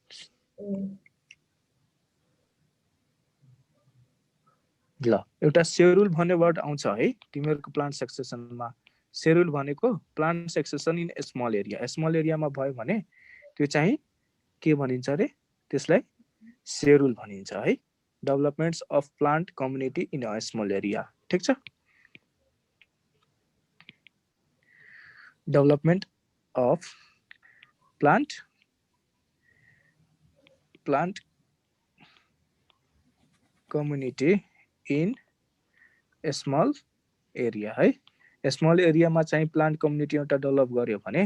ल एउटा सेड्युल भन्ने वर्ड आउँछ है तिमीहरूको प्लान्ट सक्सेसनमा सेड्युल भनेको plant succession in small area small एरियामा भयो भने त्यो चाहिँ के भनिन्छ रे त्यसलाई सेड्युल भनिन्छ है developments of plant community in a small area ठीक छ development of plant community in small area है स्मल एरियामा चाहिँ प्लान्ट कम्युनिटी एउटा डेभलप गर्यो भने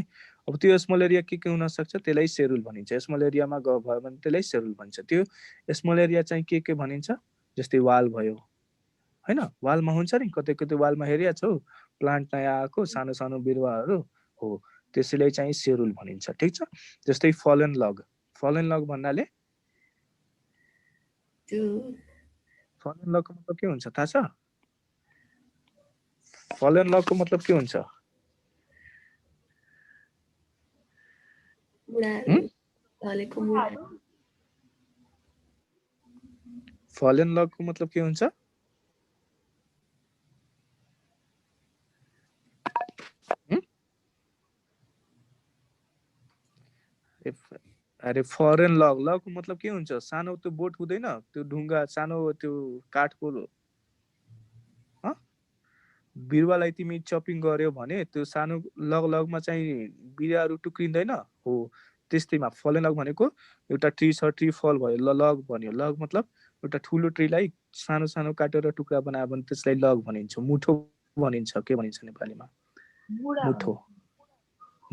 अब त्यो स्मल एरिया के हुन सक्छ त्यसलाई सेड्युल भनिन्छ स्मल एरियामा भयो भने त्यसलाई सेड्युल भनिन्छ त्यो स्मल एरिया चाहिँ के भनिन्छ जस्तै वाल भयो हैन वालमा हुन्छ नि कतै कतै वालमा हेरिया छौ प्लान्ट नयाँ आएको सानो सानो बिरुवाहरू हो त्यसैलाई चाहिँ सेड्युल भनिन्छ ठीक छ जस्तै फलन लग भन्नाले फलन लगको मतलब के हुन्छ थाहा छ फलन लगको मतलब के हुन्छ फलन लगको मतलब के हुन्छ अरे फरेन लगको मतलब के हुन्छ सानो त्यो बोट हुँदैन त्यो ढुङ्गा सानो त्यो काठको बिरुवालाई तिमी चपिङ गर्यो भने त्यो सानो लगमा चाहिँ बिरुवाहरू टुक्रिँदैन हो त्यस्तैमा फलेन लग भनेको एउटा ट्री छ ट्री फल भयो लग भन्यो लग मतलब एउटा ठुलो ट्रीलाई सानो सानो काटेर टुक्रा बनायो भने त्यसलाई लग भनिन्छ मुठो भनिन्छ के भनिन्छ नेपालीमा मुठो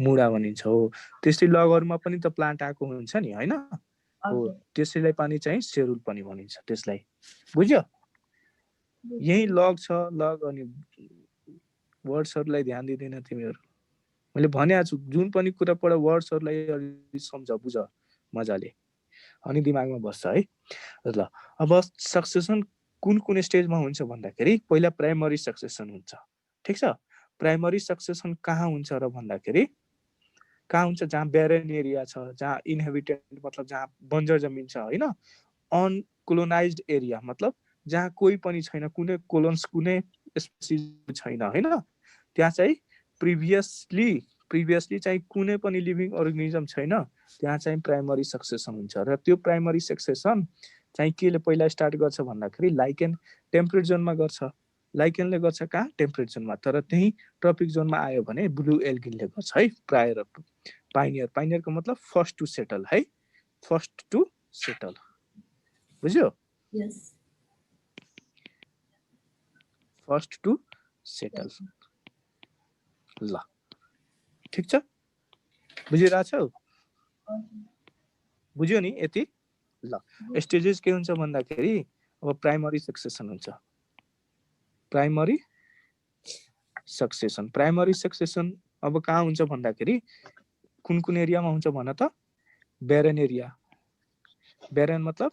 मुडा भनिन्छ हो त्यस्तै लगहरुमा पनि त प्लान्ट आएको हुन्छ नि हैन हो त्यसैलाई पनि चाहिँ सेड्युल पनि भनिन्छ त्यसलाई बुझ्यो यही लग छ लग अनि वर्ड्सहरुलाई ध्यान दिदैन तिमीहरु मैले भनेको छु जुन पनि कुरा पढ वर्ड्सहरुलाई सम्झ बुझ मजाले अनि दिमागमा बस्छ है ल अब सक्सेसन कुन कुन स्टेजमा हुन्छ भन्दाखेरि पहिला प्राइमरी सक्सेसन हुन्छ ठीक छ प्राइमरी सक्सेसन कहाँ हुन्छ र भन्दाखेरि कहाँ हुन्छ जहाँ ब्यारेन एरिया छ जहाँ इनहेबिटेड मतलब जहाँ बन्जर जमिन छ हैन अनकोलोनाइज्ड एरिया मतलब जहाँ कोही पनि छैन कुनै कोलोन्स कुनै स्पेसिस छैन हैन त्यहाँ चाहिँ प्रिभियसली चाहिँ कुनै पनि लिभिङ अर्गानिजम छैन त्यहाँ चाहिँ प्राइमरी सक्सेसन हुन्छ र त्यो प्राइमरी सक्सेसन चाहिँ केले पहिला स्टार्ट गर्छ भन्दाखेरि लाइकेन टेम्परेट जोनमा गर्छ लाइकेनले गर्छ कहाँ टेम्परेट जोनमा तर त्यही ट्रपिक जोनमा आयो भने ब्लू एल्गिनले गर्छ है प्रायर पाइनियरको मतलब फर्स्ट टु सेटल है फर्स्ट टु सेटल बुझ्यो यस फर्स्ट टु सेटल ल ठीक छ बुझिरहेछौ बुझ्यो नि यति ल स्टेजेस के हुन्छ भन्दाखेरि अब प्राइमरी सक्सेसन हुन्छ प्राइमरी सक्सेसन अब कहाँ हुन्छ भन्दाखेरि कुन कुन एरियामा हुन्छ भन त ब्यारेन एरिया ब्यारेन मतलब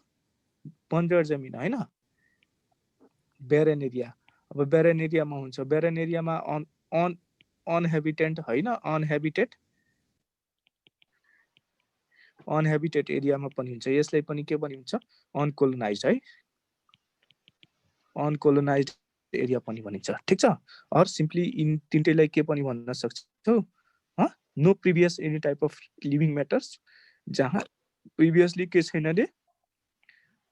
बन्जर जमिन हैन ब्यारेन एरिया अब ब्यारेन एरियामा हुन्छ ब्यारेन एरियामा अनहेबिटेड हैन अनहेबिटेड एरियामा पनि हुन्छ यसलाई पनि के भनिन्छ अनकोलोनाइज्ड है अनकोलोनाइज्ड एरिया पनि भनिन्छ ठीक छ और सिम्पली इन तिनटैलाई के पनि भन्न सक्छौ no previous any type of living matters जहाँ प्रिभियसली के छैन रे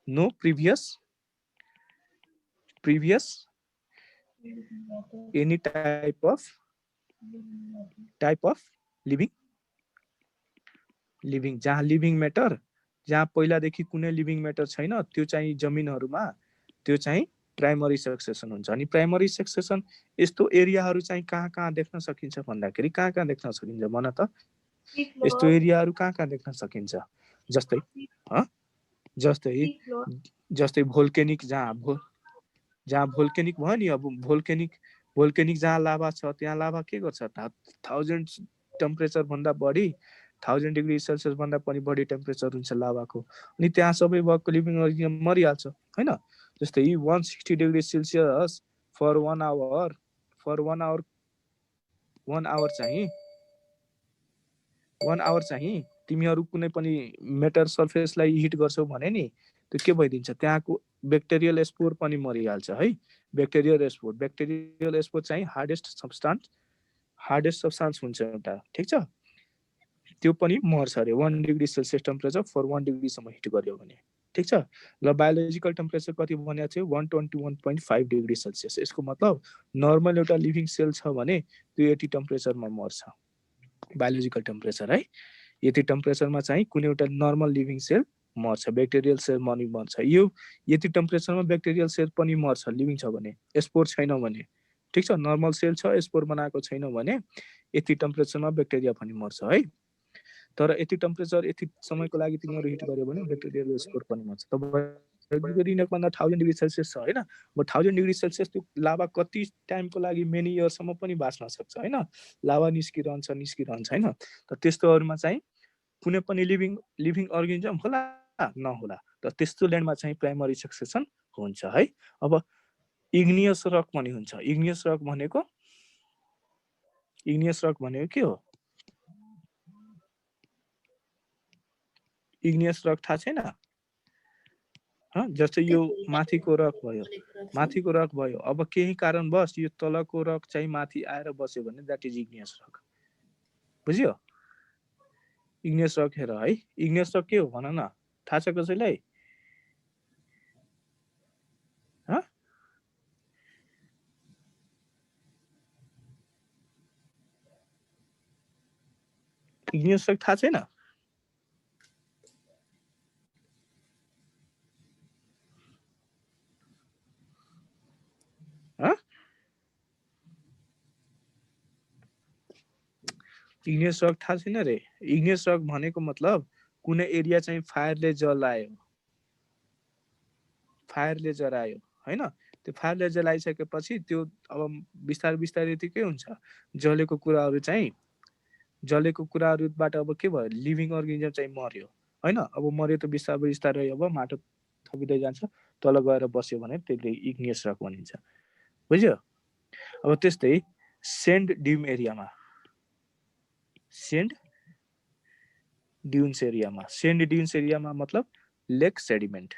no previous any type of living जहाँ लिभिङ म्याटर जहाँ पहिलादेखि कुनै लिभिङ म्याटर छैन त्यो चाहिँ जमिनहरुमा त्यो चाहिँ प्राइमरी सक्सेसन हुन्छ अनि प्राइमरी सक्सेसन यस्तो एरियाहरु चाहिँ कहाँ देख्न सकिन्छ भन्दाखेरि कहाँ देख्न सकिन्छ भन त यस्तो एरियाहरु कहाँ देख्न सकिन्छ जस्तै भोल्केनिक जहाँ भोल्केनिक भयो नि अब भोल्केनिक जहाँ लाभा छ त्यहाँ लाभा के गर्छ 1000 टेम्परेचर भन्दा बढी 1000 डिग्री सेल्सियस भन्दा पनि बढी टेम्परेचर हुन्छ लाभाको अनि त्यहाँ सबै भएको लिभिङ अर्गानिजम मरिहाल्छ हैन जस्तै 160 डिग्री सेल्सियस फर 1 आवर चाहिँ तिमीहरु कुनै पनि मेटर सर्फेसलाई हिट गर्छौ भने नि त्यो के भइदिन्छ त्यहाँको ब्याक्टेरियल स्पोर पनि मरिहाल्छ है। ब्याक्टेरियल स्पोर चाहिँ हार्डेस्ट सब्स्टान्स हुन्छ एउटा, ठिक छ, त्यो पनि मर्छ अरे 1 degree Celsius temperature for 1 degree सम्म हिट गर्यो भने, ठिक छ। ल बायोलोजिकल टेम्परेचर कति भनेको थियो 121.5 डिग्री सेल्सियस। यसको मतलब नर्मल एउटा लिभिङ सेल छ भने त्यो यति टेम्परेचरमा मर्छ, बायोलोजिकल टेम्परेचर है। यति टेम्परेचरमा चाहिँ कुनै एउटा नर्मल लिभिङ सेल मर्छ, ब्याक्टेरियल सेल पनि मर्छ। यो यति टेम्परेचरमा ब्याक्टेरियल सेल पनि मर्छ लिभिङ छ भने, स्पोर छैन भने, ठिक छ। नर्मल सेल छ, स्पोर बनाएको छैन भने यति टेम्परेचरमा ब्याक्टेरिया पनि मर्छ है। तर यति टेम्परेचर यति समयको लागि तिमीहरू हिट गर्यो भने ब्याक्टेरियल स्पोर पनि मर्छ। भन्दा 1000 डिग्री सेल्सियस छ हैन, अब 1000 डिग्री सेल्सियस त्यो लाभा कति टाइमको लागि मेनी इयरसम्म पनि बाँच्न सक्छ हैन, लाभा निस्किरहन्छ हैन। त त्यस्तोहरुमा चाहिँ कुनै पनि लिभिङ अर्गानिजम होला नहोला, त त्यस्तो ल्यान्डमा चाहिँ प्राइमरी सक्सेसन हुन्छ है। अब इग्नियस रक पनि हुन्छ। इग्नियस रक भनेको के हो? इग्नियस रक थाहा छैन? जस्तै यो माथिको रक भयो, अब केही कारणवश यो तलको रक चाहिँ माथि आएर बस्यो भने द्याट इज इग्नियस रक। बुझ्यो? इग्नियस रक हेर है, इग्नियस रक के हो भन न, थाहा छ कसैलाई? इग्नियस रक थाहा छैन? इग्नियस रक थाहा छैन रे? इग्नियस रक भनेको मतलब कुनै एरिया चाहिँ फायरले जरायो हैन, त्यो फायरले जलाइसकेपछि त्यो अब बिस्तारै के हुन्छ, जलेको कुराहरुबाट अब के भयो, लिभिङ अर्गानिजम चाहिँ मर्यो हैन। अब मर्यो त बिस्तारै अब माटो थपिँदै जान्छ, तल गएर बस्यो भने त्यसले इग्नियस रक भनिन्छ। बुझ्यो? अब त्यस्तै सेन्ड ड्युन्स एरियामा मतलब लेक सेडिमेन्ट।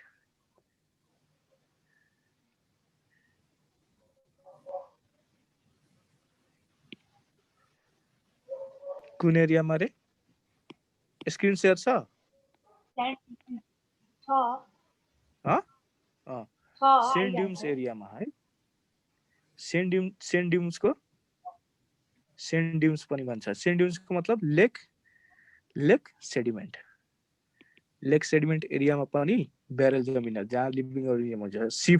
कुन एरियामा रे? स्क्रिन शेयर छ? सेन्ड ड्युन्स एरियामा है। सेन्ड ड्युन्स पनि भन्छ। सेन्ड ड्युन्सको मतलब लेक सेडिमेन्ट। लेक सेडिमेन्ट एरियामा पनि ब्यारेल जमिन जहाँ लिभिङ अर्गानिजम हुन्छ। सी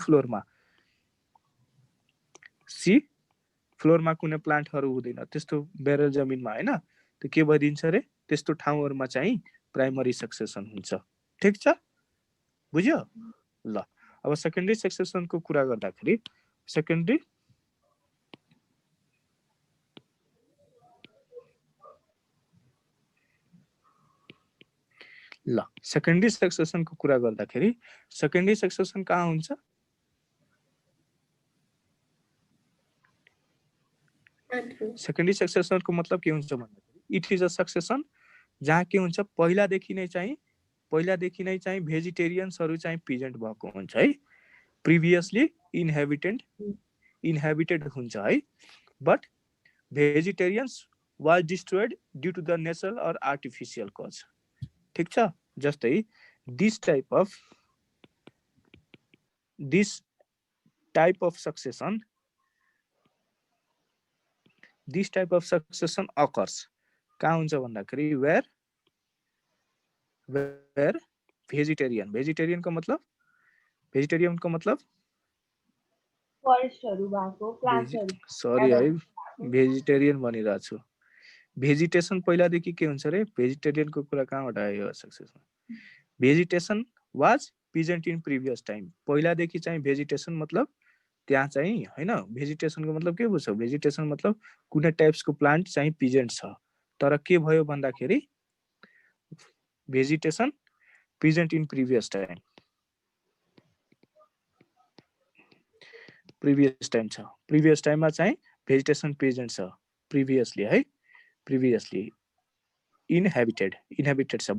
फ्लोरमा कुनै प्लान्टहरु हुँदैन, त्यस्तो ब्यारेल जमिनमा हैन, त्यो के भइदिन्छ रे, त्यस्तो ठाउँहरुमा चाहिँ प्राइमरी सक्सेसन हुन्छ। ठीक छ? बुझ्यो? ल अब सेकेन्डरी सक्सेसनको कुरा गर्दाखेरि सेकेन्डरी सक्सेसन कहाँ हुन्छ? सेकेन्डरी सक्सेसनको मतलब के हुन्छ भन्दाखेरि इट इज अ सक्सेसन जहाँ के हुन्छ, पहिलादेखि नै चाहिँ भेजिटेरियन्सहरु चाहिँ प्रेजेन्ट भएको हुन्छ है, प्रिभियसली इन्हेबिटेड हुन्छ है, but vegetarians was destroyed due to the natural or artificial cause. ठीक छ? जस्तै this type of succession occurs कहाँ हुन्छ भन्दाखेरि वेयर भेजिटेरियनको मतलब फरेस्टहरु भएको प्लान्ट्सहरु, सरी है भेजिटेरियन भनिरहेको छु। भेजिटेसन पहिलादेखि के हुन्छ रे, भेजिटेरियनको कुरा कहाँबाट आयो succession? Vegetation was present in previous time. पहिलादेखि चाहिँ भेजिटेसन मतलब त्यहाँ चाहिँ हैन, भेजिटेसनको मतलब के बुझ्छौ? भेजिटेसन मतलब कुनै टाइप्सको प्लान्ट चाहिँ प्रेजेन्ट छ, तर के भयो भन्दाखेरि vegetation present in previous time छ। प्रिभियस टाइममा चाहिँ भेजिटेसन प्रेजेन्ट छ, प्रिभियसली इन्हेबिटेड छ,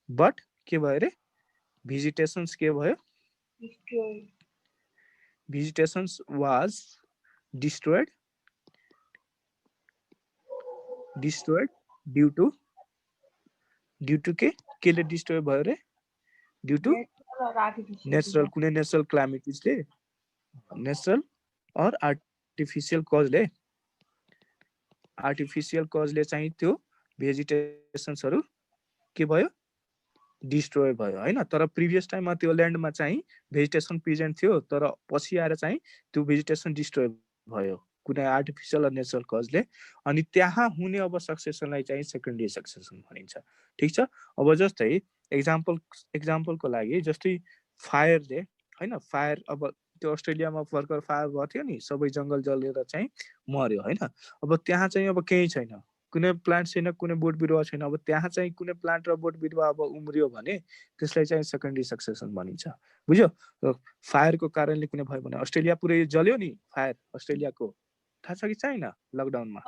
बट के भयो रे, भेजिटेसन्स के भयो, Destroyed. Vegetation was destroyed due to के केले डिस्ट्रोय भयो रे due to Natural or artificial. Natural कुनै नेचुरल क्लाइमेटिजले नेचुरल और आर्टिफिशियल कजले चाहिँ त्यो भेजिटेसन्सहरु के भयो डिस्ट्रोय भयो हैन तर प्रिभियस टाइममा त्यो ल्यान्डमा चाहिँ भेजिटेसन प्रेजेन्ट थियो तर पछि आएर चाहिँ त्यो भेजिटेसन डिस्ट्रोय भयो कुनै आर्टिफिशियल र नेचुरल कजले अनि त्यहाँ हुने अब सक्सेसनलाई चाहिँ सेकेन्डरी सक्सेसन भनिन्छ ठीक छ अब जस्तै एक्जाम्पलको लागि जस्तै फायरले हैन फायर अब त्यो अस्ट्रेलियामा भर्खर फायर भयो थियो नि सबै जंगल जलेर चाहिँ मर्यो हैन अब त्यहाँ चाहिँ अब केही छैन कुनै प्लान्ट छैन कुनै बोट बिरुवा छैन अब त्यहाँ चाहिँ कुनै प्लान्ट र बोट बिरुवा अब उम्रियो भने त्यसलाई चाहिँ सेकेन्डरी सक्सेसन भनिन्छ बुझ्यो फायरको कारणले कुनै भयो भने अस्ट्रेलिया पुरै जल्यो नि फायर अस्ट्रेलियाको थाहा छ कि छैन लकडाउनमा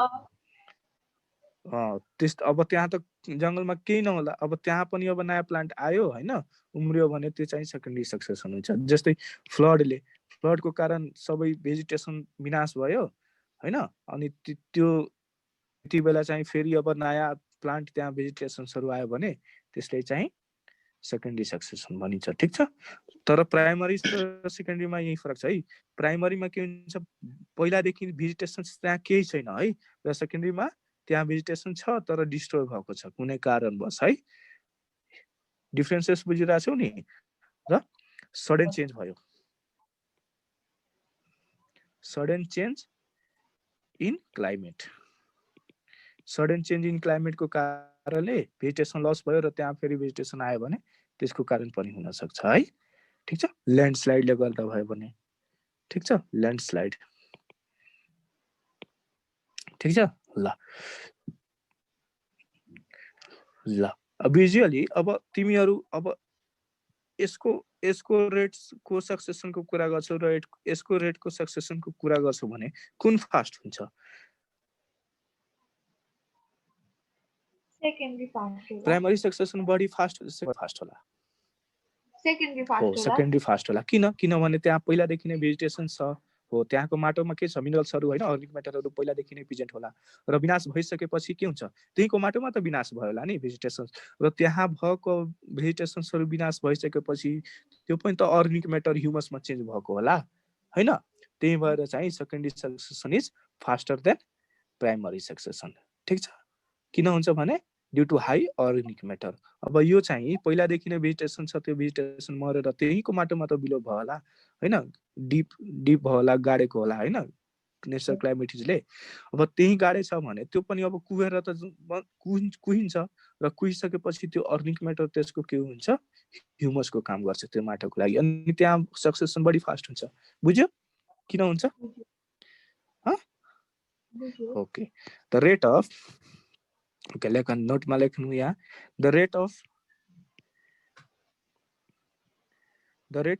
त्यस अब त्यहाँ त जंगलमा केही नहोला अब त्यहाँ पनि अब नयाँ प्लान्ट आयो हैन उम्रियो भने त्यो चाहिँ सेकेन्डरी सक्सेसन हुन्छ जस्तै फ्लडको कारण सबै भेजिटेसन विनाश भयो हैन अनि त्यो त्यति बेला चाहिँ फेरि अब नयाँ प्लान्ट त्यहाँ भेजिटेसन्सहरु आयो भने त्यसले चाहिँ सेकेन्डरी सक्सेसन भनिन्छ ठीक छ तर प्राइमरी र सेकेन्डरीमा यही फरक छ है प्राइमरीमा के हुन्छ पहिलादेखि भेजिटेसन त्यहाँ केही छैन है र सेकेन्डरीमा त्यहाँ भेजिटेसन छ तर डिस्ट्रोय भएको छ कुनै कारणवश है डिफरेन्सेस बुझिरा छौ नि र सडन चेन्ज भयो sudden change in climate sudden change in क्लाइमेटको कारणले भेजिटेसन लस भयो र त्यहाँ फेरि भेजिटेसन आयो भने त्यसको कारण पनि हुन सक्छ है ठीक छ ल्यान्डस्लाइडले गर्दा भयो भने ठीक छ ल्यान्डस्लाइड ठीक छ ल अब भिजुअली अब तिमीहरु अब यसको रेटको सक्सेसनको कुरा गर्छौ र यसको रेटको सक्सेसनको कुरा गर्छौ भने कुन फास्ट हुन्छ सेकेन्डरी फास्ट होला प्राइमरी सक्सेसन बढी फास्ट होला सेकेन्डरी फास्ट होला सेकेन्डरी फास्ट होला किनभने त्यहाँ पहिलादेखि नै भेजिटेसन छ हो त्यहाँको माटोमा के छ मिनरल्सहरु हैन अर्गानिक म्याटरहरु पहिलादेखि नै प्रेजेन्ट होला र विनाश भइसकेपछि के हुन्छ त्यहीको माटोमा त विनाश भयो होला नि भेजिटेसन र त्यहाँ भएको भेजिटेसन्सहरु विनाश भइसकेपछि त्यो पनि त अर्गानिक म्याटर ह्युमसमा चेन्ज भएको होला हैन त्यही भएर चाहिँ secondary succession is faster than primary succession ठीक छ किन हुन्छ भने due to high organic matter अब यो चाहिँ पहिलादेखि नै भेजिटेसन छ त्यो भेजिटेसन मरेर त्यहीको माटोमा त बिलो भयो होला हैन डिप भयो होला गाडेको होला हैन नेचुरल क्लाइमेटिजले अब त्यही गाडे छ भने त्यो पनि अब कुहेर त कुहिन्छ र कुहिसकेपछि त्यो अर्गानिक म्याटर त्यसको के हुन्छ ह्युमसको काम गर्छ त्यो माटोको लागि अनि त्यहाँ सक्सेसन बढी फास्ट हुन्छ बुझ्यो किन हुन्छ okay the rate of okay लेखन नोटमा लेख्नु यहाँ the rate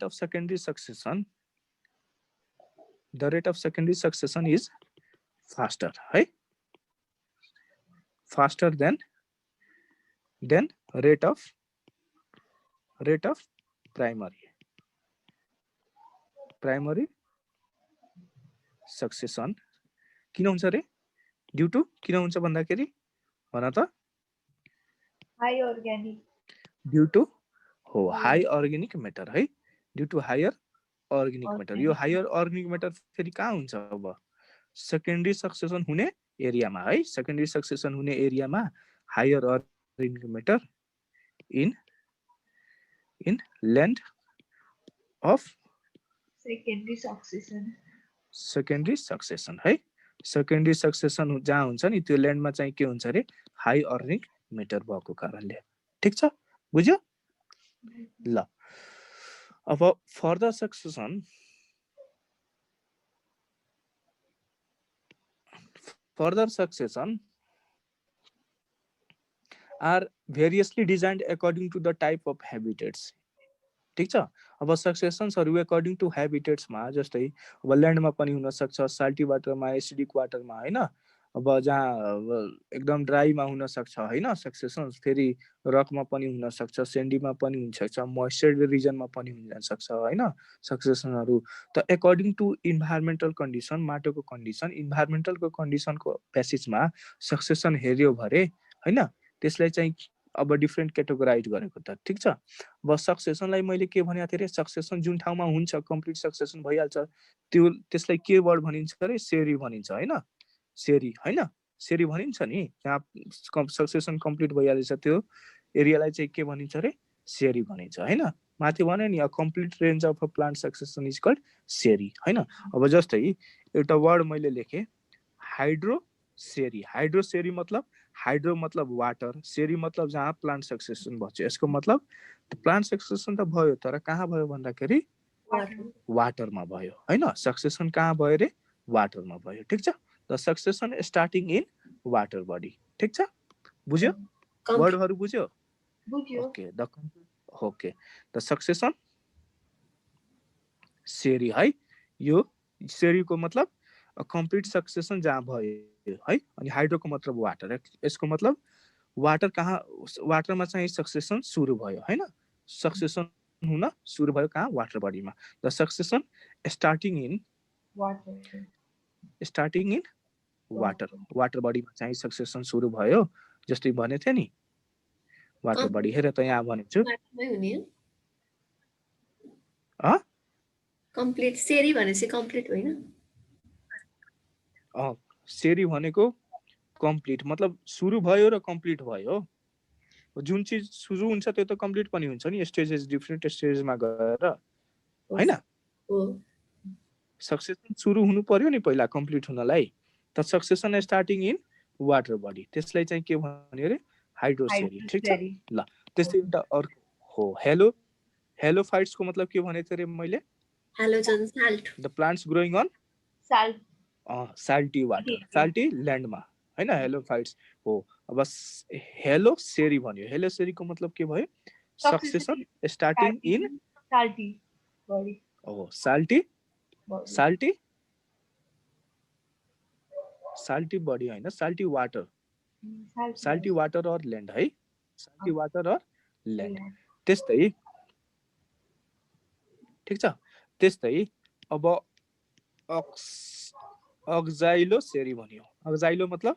of secondary succession is faster है faster than rate of primary succession किन हुन्छ रे ड्यू टु किन हुन्छ भन्दाखेरि भन त हाई अर्गानिक ड्यू टु हो हाई अर्गानिक म्याटर है due to higher organic matter यो हायर अर्गानिक म्याटर फेरि कहाँ हुन्छ अब सेकेन्डरी सक्सेसन हुने एरियामा है सेकेन्डरी सक्सेसन हुने एरियामा higher organic matter in land of secondary succession है सेकेन्डरी सक्सेसन जहाँ हुन्छ नि त्यो ल्यान्डमा चाहिँ के हुन्छ रे हाई अर्गानिक म्याटर भएको कारणले ठीक छ बुझ्यो ल अब further succession are variously designed according to the type of habitats ठीक छ अब सक्सेसन्सहरु अकॉर्डिंग टू हैबिटेट्स मा जस्तै अब ल्यान्डमा पनि हुन सक्छ साल्टी वाटरमा एसिडिक वाटरमा हैन अब जहाँ एकदम ड्राईमा हुन सक्छ हैन सक्सेसन, फेरि रकमा पनि हुन सक्छ, सेन्डीमा पनि हुन सक्छ, मोइस्चर रिजनमा पनि हुन सक्छ हैन सक्सेसनहरू। त एकर्डिङ टु इन्भाइरोमेन्टल कन्डिसन, माटोको कन्डिसन, इन्भाइरोमेन्टलको कन्डिसनको बेसिसमा सक्सेसन हेर्यो भरे हैन, त्यसलाई चाहिँ अब डिफ्रेन्ट क्याटेगोराइज गरेको त ठीक छ। अब सक्सेसनलाई मैले के भनेको थिएँ रे, सक्सेसन जुन ठाउँमा हुन्छ कम्प्लिट सक्सेसन भइहाल्छ त्यो त्यसलाई के वर्ड भनिन्छ अरे, सेरी भनिन्छ हैन, सेरी हैन, सेरी भनिन्छ नि, जहाँ सक्सेसन कम्प्लिट भइहालेछ त्यो एरियालाई चाहिँ के भनिन्छ अरे, सेरी भनिन्छ हैन। माथि भने नि complete range of a plant succession is called sere हैन। अब जस्तै एउटा वर्ड मैले लेखेँ हाइड्रो सेरी, हाइड्रो सेरी मतलब हाइड्रो मतलब वाटर, सेरी मतलब जहाँ प्लान्ट सक्सेसन भन्छ, यसको मतलब प्लान्ट सक्सेसन त भयो तर कहाँ भयो भन्दाखेरि वाटरमा भयो हैन। सक्सेसन कहाँ भयो रे, वाटरमा भयो ठीक छ। The succession starting in water body ठीक छ, बुझ्यो वर्डहरु बुझ्यो? बुझ्यो। ओके द सक्सेसन सेरी है, यो सेरीको मतलब कम्प्लिट सक्सेसन जहाँ भयो है। अनि हाइड्रोको मतलब वाटर, यसको मतलब वाटर कहाँ, वाटरमा चाहिँ सक्सेसन सुरु भयो हैन, सक्सेसन हुन सुरु भयो कहाँ, वाटर बडीमा। The succession starting in water, starting in water, water बडीमा चाहिँ सक्सेसन सुरु भयो। जस्तै भने थिए नि वाटर बडी, हेर त यहाँ भनेको छु कम्प्लिट सेरी भनेपछि कम्प्लिट होइन, सेरी भनेको कम्प्लिट मतलब सुरु भयो र कम्प्लिट भयो। जुन चीज सुरु हुन्छ त्यो त कम्प्लिट पनि हुन्छ नि, स्टेजेस डिफ्रेन्ट स्टेजमा गएर हैन। सक्सेसन सुरु हुनु पर्यो नि पहिला कम्प्लिट हुनलाई, त succession starting in water body, त्यसलाई चाहिँ के भन्यो अरे, हाइड्रोसेरी ठीक छ। ल त्यस्तै एउटा अर्को हो हेलो, हेलोफाइट्सको मतलब के भनेको थिएँ मैले, halogen salt, the plants growing on salt, salty water, salty ल्यान्डमा हैन, हेलोफाइट्स हो। अब हेलो सेरी भन्यो, हेलो सेरीको मतलब के भयो, succession starting in salty body, हो साल्टी, साल्टी साल्टी बडी हैन, salty water, salty water or land है, साल्टी वाटर अर ल्यान्ड। त्यस्तै ठीक छ। त्यस्तै अब अक्जाइलो सेरी भन्यो, अक्जाइलो मतलब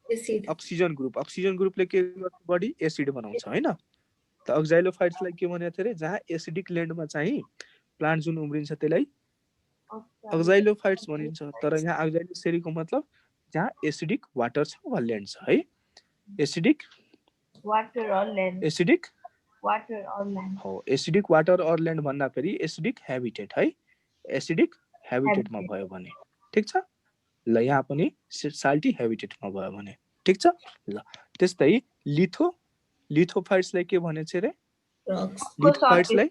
एसिड, अक्सिजन ग्रुप, अक्सिजन ग्रुपले के गर्छ, बडी एसिड बनाउँछ हैन। त अक्जाइलोफाइट्सलाई के भनेको थियो रे, जहाँ एसिडिक ल्यान्डमा चाहिँ प्लान्ट जुन उम्रिन्छ त्यसलाई अक्जाइलोफाइट्स भनिन्छ। तर यहाँ अक्जाइलो सेरीको मतलब जहाँ एसिडिक वाटर छ वा ल्यान्ड छ है, acidic water or land, acidic water or land हो, एसिडिक वाटर अर ल्यान्ड भन्दा फेरि एसिडिक हेबिटेट है, एसिडिक हेबिटेटमा भयो भने ठीक छ। ल यहाँ पनि साल्टी हेबिटेटमा भयो भने ठीक छ। ल त्यस्तै लिथो, लिथोफाइट्सलाई के भनेछ रे, लिथोफाइट्सलाई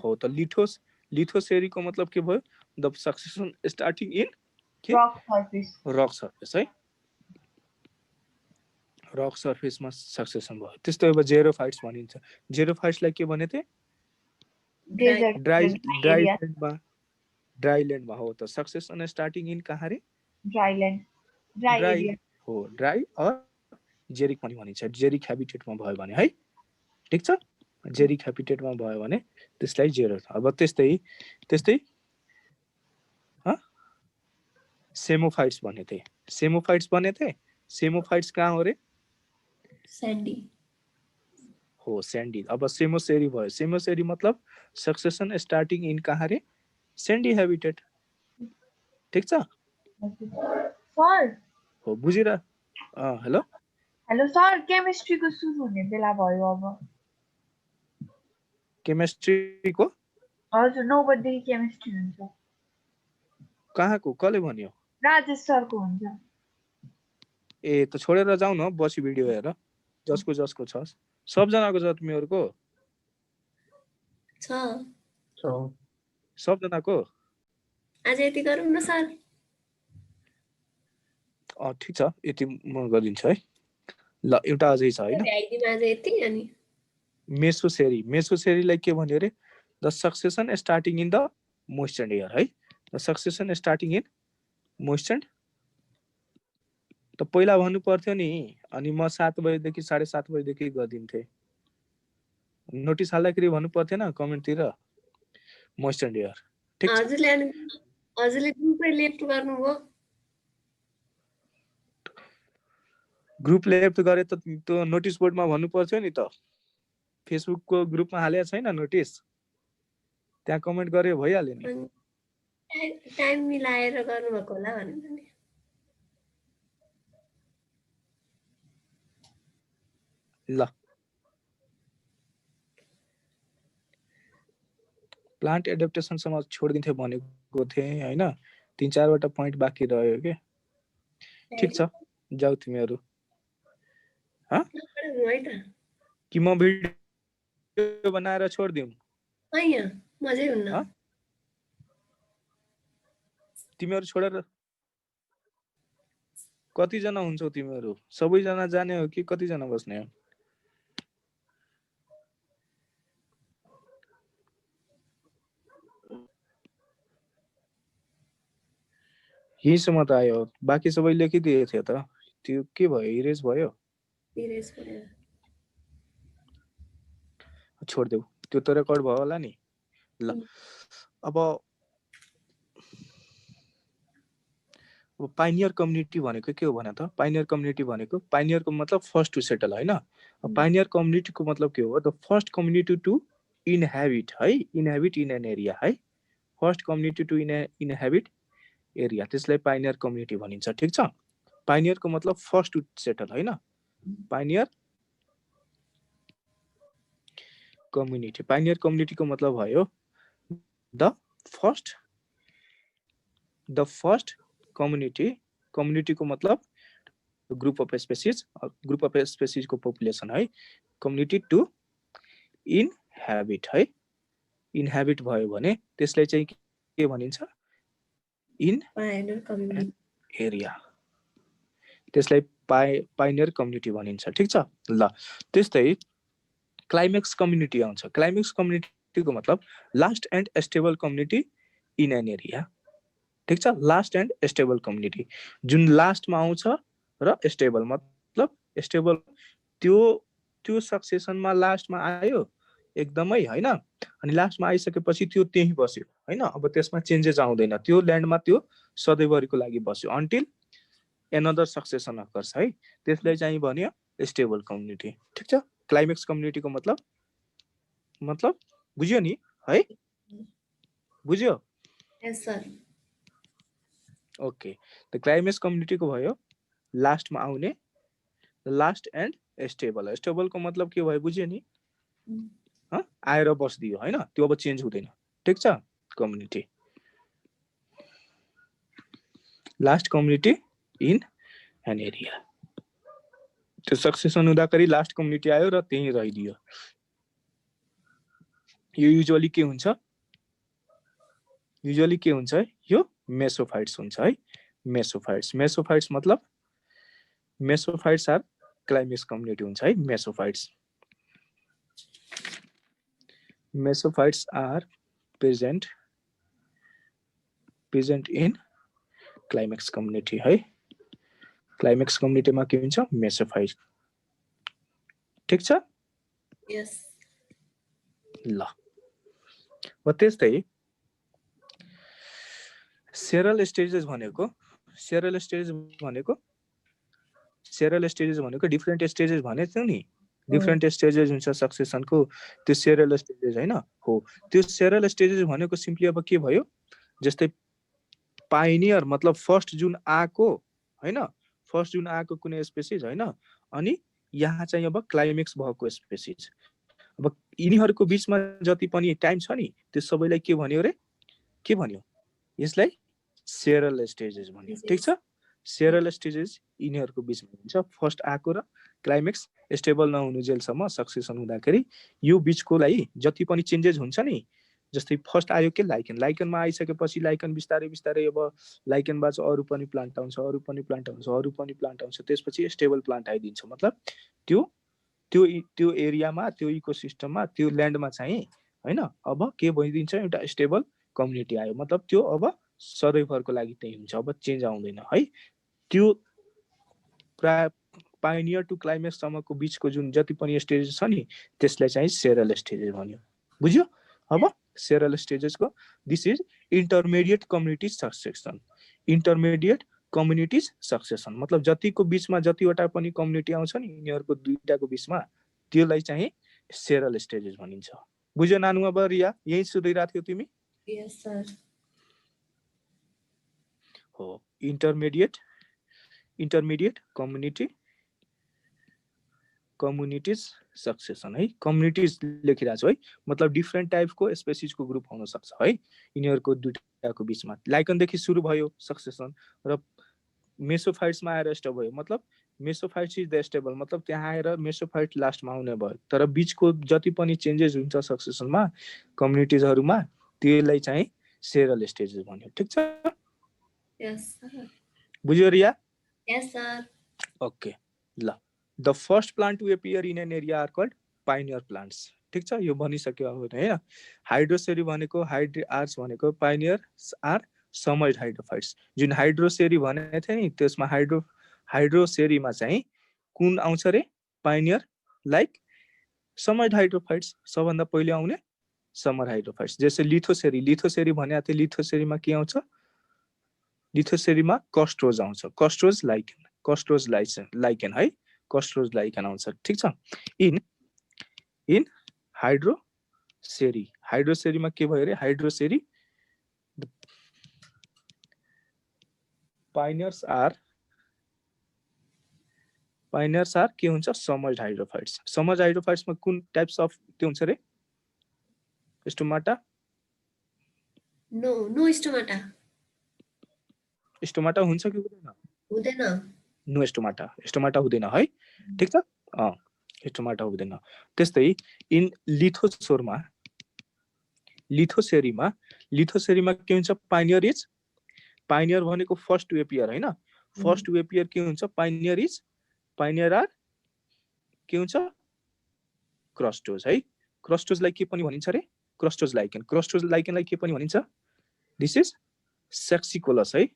हो त लिथोस, लिथोसेरीको मतलब के भयो, the succession starting in rock surface, rock surface है, रक सर्फेसमा सक्सेसन भयो। त्यस्तै अब जेरोफाइट्स भनिन्छ, जेरोफाइट्सलाई के भने थिए, ड्राई ल्यान्डमा, ड्राई ल्यान्डमा हो त सक्सेसन स्टार्टिङ इन कहाँ रे, ड्राई ल्यान्ड, ड्राई हो, ड्राई अर जेरिक पनि भनिन्छ, जेरिक हेबिटेटमा भयो भने है ठीक छ। जेरिक हेबिटेटमा भयो भने त्यसलाई जेरो। अब त्यस्तै त्यस्तै सेमोफाइट्स भने थिए, सेमोफाइट्स भने थिए, सेमोफाइट्स कहाँ हो रे, स्यान्डी हो स्यान्डी। अब सेमोसेरी भयो, सेमोसेरी मतलब सक्सेसन स्टार्टिङ इन कहाँ रे, स्यान्डी हेबिटेट ठीक छ सर हो, बुझिरा? हेलो हेलो सर, केमिस्ट्रीको सुरु हुने बेला भयो अब। केमिस्ट्रीको हजुर 9 बजेदेखि केमिस्ट्री हुन्छ। कहाँको, कसले भन्यो? राजेश सरको हुन्छ। ए त छोडेर जाऊ न बसी भिडियो हेर, जसको जसको छ सबजनाको छ, तिमीहरूको छ सबजनाको। आज यति गरौँ न सर। ठिक छ, यति म गरिदिन्छु है। ल एउटा अझै छ हैन, आज यति। अनि मेसोसेरी, मेसोसेरीलाई के भन्यो रे, the succession starting in the moisture air है, the succession starting in moisture त पहिला भन्नु पर्थ्यो नि, अनि म 7 बजेदेखि 7:30 बजेदेखि गरिदिन्थे। नोटिस हाल्दाखेरि भन्नु पर्थेन कमेन्टतिर मोस्ट एन्ड एयर। ठिक छ, हजुरले ग्रुपै लेफ्ट गर्नुभयो। ग्रुप लेफ्ट गरे त त्यो नोटिस बोर्डमा भन्नु पर्थ्यो नि त। फेसबुकको ग्रुपमा हालेको छैन नोटिस, त्यहाँ कमेन्ट गरे भइहाल्यो नि। टाइम मिलाएर गर्नुभएको होला भनेर नि। ल, प्लान्ट एडाप्टेसनसम्म छोडिदिन्थे भनेको थिएँ होइन, 3-4वटा पोइन्ट बाँकी रह्यो के। ठिक छ, जाऊ तिमीहरू। कि म भिडियो बनाएर छोडिदिउँ? मजै हुन्न। तिमीहरू छोडेर कतिजना हुन्छौ तिमीहरू? सबैजना जाने हो कि कतिजना बस्ने हो? यहीँसम्म त आयो, बाँकी सबै लेखिदिए थियो त। त्यो के भयो, इरेज भयो? छोडिदेऊ, त्यो त रेकर्ड भयो होला नि। ल, अब पाइनियर कम्युनिटी भनेको के हो भने त, पाइनियर कम्युनिटी भनेको, पाइनियरको मतलब फर्स्ट टु सेटल होइन। पाइनियर कम्युनिटीको मतलब के हो? The first community to inhabit है, इनहेबिट इन एन एरिया है। First community to inhabit area, त्यसलाई पाइनियर कम्युनिटी भनिन्छ। ठिक छ, पाइनियरको मतलब फर्स्ट टु सेटल होइन। पाइनियर कम्युनिटी, पाइनियर कम्युनिटीको मतलब भयो द फर्स्ट कम्युनिटी। कम्युनिटीको मतलब group of species, group of स्पेसिजको पपुलेसन है। कम्युनिटी टु इनहेबिट है, इनहेबिट भयो भने त्यसलाई चाहिँ के भनिन्छ? इन एरिया, त्यसलाई पाइनियर कम्युनिटी भनिन्छ। ठिक छ, ल त्यस्तै क्लाइमेक्स कम्युनिटी आउँछ। क्लाइमेक्स कम्युनिटीको मतलब last and stable community in an area. ठिक छ, लास्ट एन्ड स्टेबल कम्युनिटी, जुन लास्टमा आउँछ र स्टेबल मतलब स्टेबल, त्यो सक्सेसनमा लास्टमा आयो एकदमै होइन, अनि लास्टमा आइसकेपछि त्यो त्यही बस्यो होइन। अब त्यसमा चेन्जेस आउँदैन, त्यो ल्यान्डमा त्यो सधैँभरिको लागि बस्यो अन्टिल एनदर सक्सेसन अकर्स है। त्यसलाई चाहिँ भन्यो स्टेबल कम्युनिटी। ठिक छ, क्लाइमेक्स कम्युनिटीको मतलब बुझ्यो नि है? बुझ्यो? यस सर। ओके, त क्लाइमेक्स कम्युनिटीको भयो लास्टमा आउने, लास्ट एन्ड स्टेबल। स्टेबलको मतलब के भयो बुझ्यो नि? आएर बस्दियो होइन, त्यो अब चेन्ज हुँदैन। ठिक छ, community last community in an area. त्यो सक्सेसन हुँदाखेरि लास्ट कम्युनिटी आयो र त्यही रहिदियो। यो युजुअली के हुन्छ? युजुअली के हुन्छ है? यो मेसोफाइट्स हुन्छ है। मेसोफाइट्स मतलब मेसोफाइट्स आर क्लाइमेक्स कम्युनिटी हुन्छ है। Mesophytes are present in climax community है। क्लाइमेक्स कम्युनिटीमा के हुन्छ? मेसोफाइट। ठिक छ, यस। ल, त्यस्तै सेरल स्टेजेस भनेको डिफरेन्ट स्टेजेस भनेको नि। डिफरेन्ट स्टेजेस हुन्छ सक्सेसनको, त्यो सेरल स्टेजेस होइन हो। त्यो सेरल स्टेजेस भनेको सिम्पली अब के भयो? जस्तै पाइनियर मतलब फर्स्ट जुन आएको होइन, फर्स्ट जुन आएको कुनै स्पेसिस होइन, अनि यहाँ चाहिँ अब क्लाइमेक्स भएको स्पेसिस। अब यिनीहरूको बिचमा जति पनि टाइम छ नि, त्यो सबैलाई के भन्यो रे? के भन्यो? यसलाई सेरल स्टेजेस भन्यो। ठिक छ, सेरल स्टेजेस यिनीहरूको बिचमा हुन्छ। फर्स्ट आएको र क्लाइमेक्स स्टेबल नहुनु जेलसम्म सक्सेसन हुँदाखेरि यो बिचकोलाई जति पनि चेन्जेस हुन्छ नि, जस्तै फर्स्ट आयो के लाइकनमा आइसकेपछि लाइकन बिस्तारै अब लाइकनबाट अरू पनि प्लान्ट आउँछ, त्यसपछि स्टेबल प्लान्ट आइदिन्छ। मतलब त्यो एरियामा, त्यो इकोसिस्टममा, त्यो ल्यान्डमा चाहिँ होइन अब के भइदिन्छ? एउटा स्टेबल कम्युनिटी आयो। मतलब त्यो अब सधैँभरको लागि त्यही हुन्छ, अब चेन्ज आउँदैन है। पाइनियर टु क्लाइमेक्स सम्मको बीचको जुन जति पनि स्टेजेस छ नि त्यसलाई चाहिँ सेरल स्टेजेस भन्यो बुझ्यो अब सेरल स्टेजेसको this is intermediate community succession intermediate communities succession मतलब जतिको बीचमा जतिवटा पनि कम्युनिटी आउँछ नि यिनीहरूको दुईटाको बीचमा त्यसलाई चाहिँ सेरल स्टेजेस भनिन्छ बुझ्यो नानु अब रिया यही सुनिरहेको थियौ तिमी यस सर हो इन्टरमिडिएट कम्युनिटिज सक्सेसन है कम्युनिटिज लेखिरहेको छु है मतलब डिफ्रेन्ट टाइपको स्पेसिसको ग्रुप हुन सक्छ है यिनीहरूको दुईटाको बीचमा लाइकनदेखि सुरु भयो सक्सेसन र मेसोफाइट्समा आएर स्टप भयो मतलब मेसोफाइट्स इज द स्टेबल मतलब त्यहाँ आएर मेसोफाइट लास्टमा आउने भयो तर बीचको जति पनि चेन्जेस हुन्छ सक्सेसनमा कम्युनिटिजहरुमा त्यसलाई चाहिँ सेरल स्टेजेस भन्यो ठीक छ यस सर बुझ्यो रिया यस सर ओके ल the first plant to appear in an area are called pioneer plants ठीक छ यो भनिसक्यो अब हैन हाइड्रोसेरी भनेको आर्च भनेको पाइनियर्स आर समर्ड हाइड्रोफाइट्स जुन हाइड्रोसेरी भनेको थियो नि त्यसमा हाइड्रोसेरीमा चाहिँ कुन आउँछ रे पाइनियर लाइक समर्ड हाइड्रोफाइट्स सबभन्दा पहिले आउने समर हाइड्रोफाइट्स जस्तै लिथोसेरी भनेको थियो लिथोसेरीमा के आउँछ लिथोसेरीमा कस्ट्रोज आउँछ कस्ट्रोज लाइकेन है कस्ट्रोज लाइकेन आउँछ ठीक छ इन हाइड्रोसेरीमा के भयो रे हाइड्रोसेरी पाइनियर्स आर के हुन्छ समर्ड हाइड्रोफाइट्समा कुन टाइप्स अफ त्यो हुन्छ रे स्टोमाटा नो स्टोमाटा हुन्छ कि हुँदैन नो स्टोमाटा हुँदैन है ठीक छ स्टोमाटा हुँदैन त्यस्तै इन लिथोसेरीमा के हुन्छ पाइनियर भनेको फर्स्ट टु एपियर हैन फर्स्ट टु एपियर के हुन्छ पाइनियर आर के हुन्छ क्रस्टोज है क्रस्टोजलाई के पनि भनिन्छ रे क्रस्टोज लाइकेनलाई के पनि भनिन्छ दिस इज सेक्सिकोलस है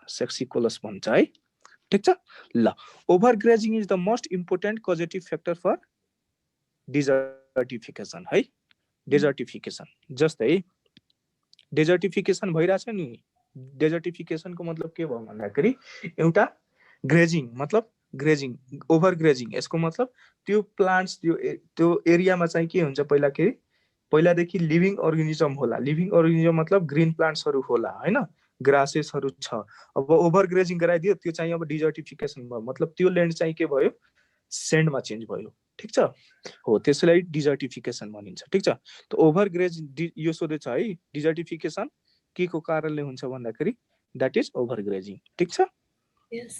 सेक्सिकोलस भन्छ है ठीक छ ल overgrazing is the most important causative factor for desertification है डेजर्टिफिकेसन जस्तै डेजर्टिफिकेसन भइराछ नि डेजर्टिफिकेसनको मतलब के भयो भन्दाखेरि एउटा ग्रेजिङ ओभरग्रेजिङ यसको मतलब त्यो प्लान्ट्स त्यो एरियामा चाहिँ के हुन्छ पहिलादेखि लिभिङ अर्गानिजम होला लिभिङ अर्गानिजम मतलब ग्रीन प्लान्ट्सहरु होला हैन ग्रासेसहरु छ अब ओभरग्रेजिङ गराइदियो त्यो चाहिँ अब डिजर्टिफिकेसन भयो मतलब त्यो ल्यान्ड चाहिँ के भयो सेन्डमा चेन्ज भयो ठीक छ हो त्यसैलाई डिजर्टिफिकेसन भनिन्छ ठीक छ त ओभरग्रेज यो सोधेछ है डिजर्टिफिकेसन के को कारणले हुन्छ भन्दाखेरि दैट इज ओभरग्रेजिङ ठीक छ यस